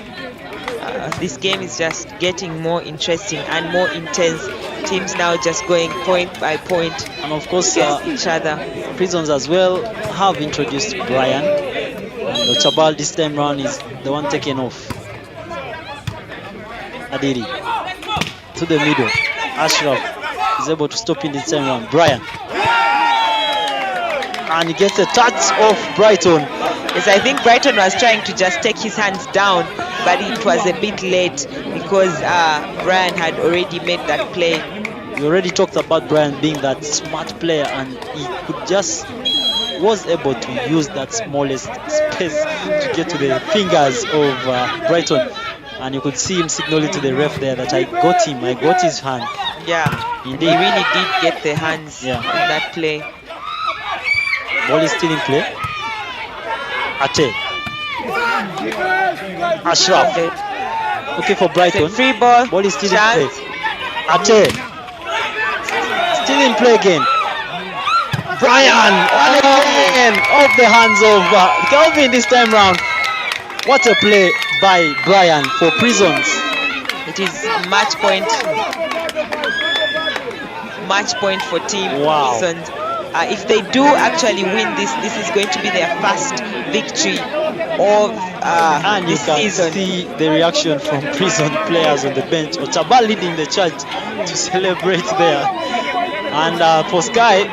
This game is just getting more interesting and more intense. Teams now just going point by point, and of course each other. Prisons as well have introduced Brian, and Chabal this time round is the one taken off. Adiri to the middle. Ashraf is able to stop in this time round. Brian, and he gets a touch off Brighton. Yes, I think Brighton was trying to just take his hands down, but it was a bit late because Brian had already made that play. We already talked about Brian being that smart player, and he was able to use that smallest space to get to the fingers of Brighton, and you could see him signaling to the ref there that I got him, I got his hand. Yeah, indeed. He really did get the hands in that play. Ball is still in play. Ate. Ashraf. Okay for Brighton. Free ball. Ball is still in play. Ate. Still in play again. Brian. Again. Off the hands of Kelvin this time round. What a play by Brian for Prisons. It is match point for Team Prisons. If they do actually win this is going to be their first victory of and this you can season. See the reaction from Prison players on the bench. Ochabal leading the charge to celebrate there. And for Sky,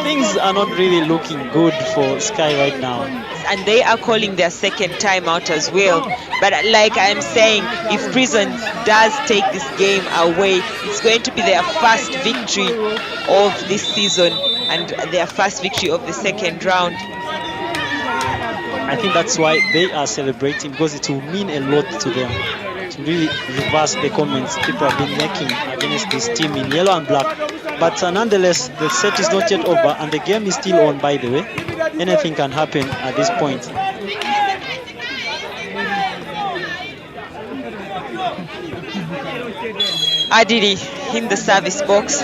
things are not really looking good for Sky right now. And they are calling their second timeout as well. But like I'm saying, if Prison does take this game away, it's going to be their first victory of this season and their first victory of the second round. I think that's why they are celebrating, because it will mean a lot to them to really reverse the comments people have been making against this team in yellow and black. But nonetheless, the set is not yet over and the game is still on, by the way. Anything can happen at this point. Adiri in the service box.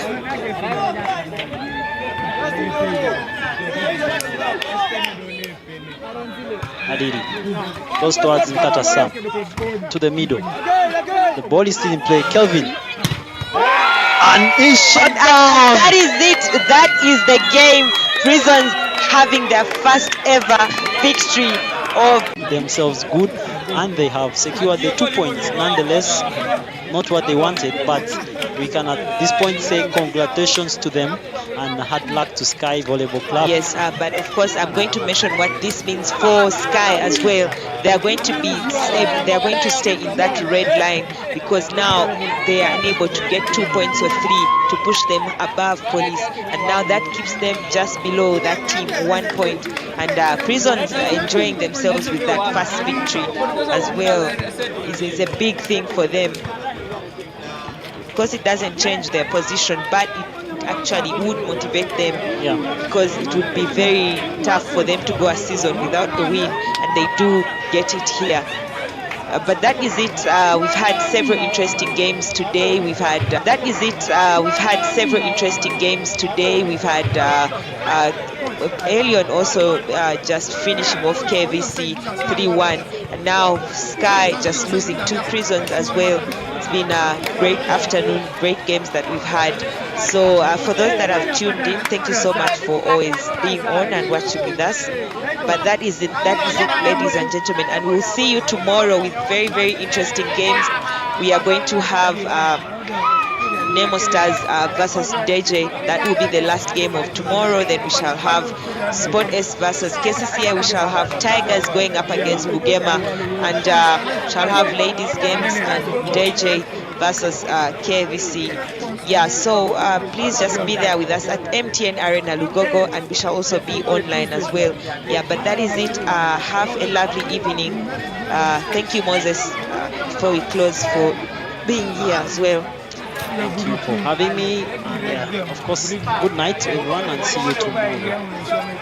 Adiri goes towards Nkatasa to the middle. The ball is still in play. Kelvin. And he's shut down. That is it. That is the game. Prisons having their first ever victory of themselves good, and they have secured the 2 points. Nonetheless, not what they wanted, but we can at this point say congratulations to them and hard luck to Sky Volleyball Club. Yes, but of course I'm going to mention what this means for Sky as well. They are going to stay in that red line, because now they are unable to get 2 points or 3 to push them above Police, and now that keeps them just below that team 1 point. And Prisons are enjoying themselves with that first victory as well. Is a big thing for them, because it doesn't change their position, but it actually would motivate them, because it would be very tough for them to go a season without the win, and they do get it here. But that is it. We've had several interesting games today. We've had several interesting games today. We've had Alien also just finishing off KVC 3-1, and now Sky just losing 2 Prisons as well. It's been a great afternoon, great games that we've had. So for those that have tuned in, thank you so much for always being on and watching with us. But that is it, ladies and gentlemen, and we'll see you tomorrow with very, very interesting games. We are going to have Nemo Stars versus DJ. That will be the last game of tomorrow. Then we shall have Sport S versus KCCI. We shall have Tigers going up against Bugema, and shall have ladies games and DJ versus KVC. Yeah, so please just be there with us at MTN Arena Lugogo, and we shall also be online as well. Yeah, but that is it. Have a lovely evening. Thank you, Moses, before we close, for being here as well. Thank you for having me, and of course, good night everyone, and see you tomorrow.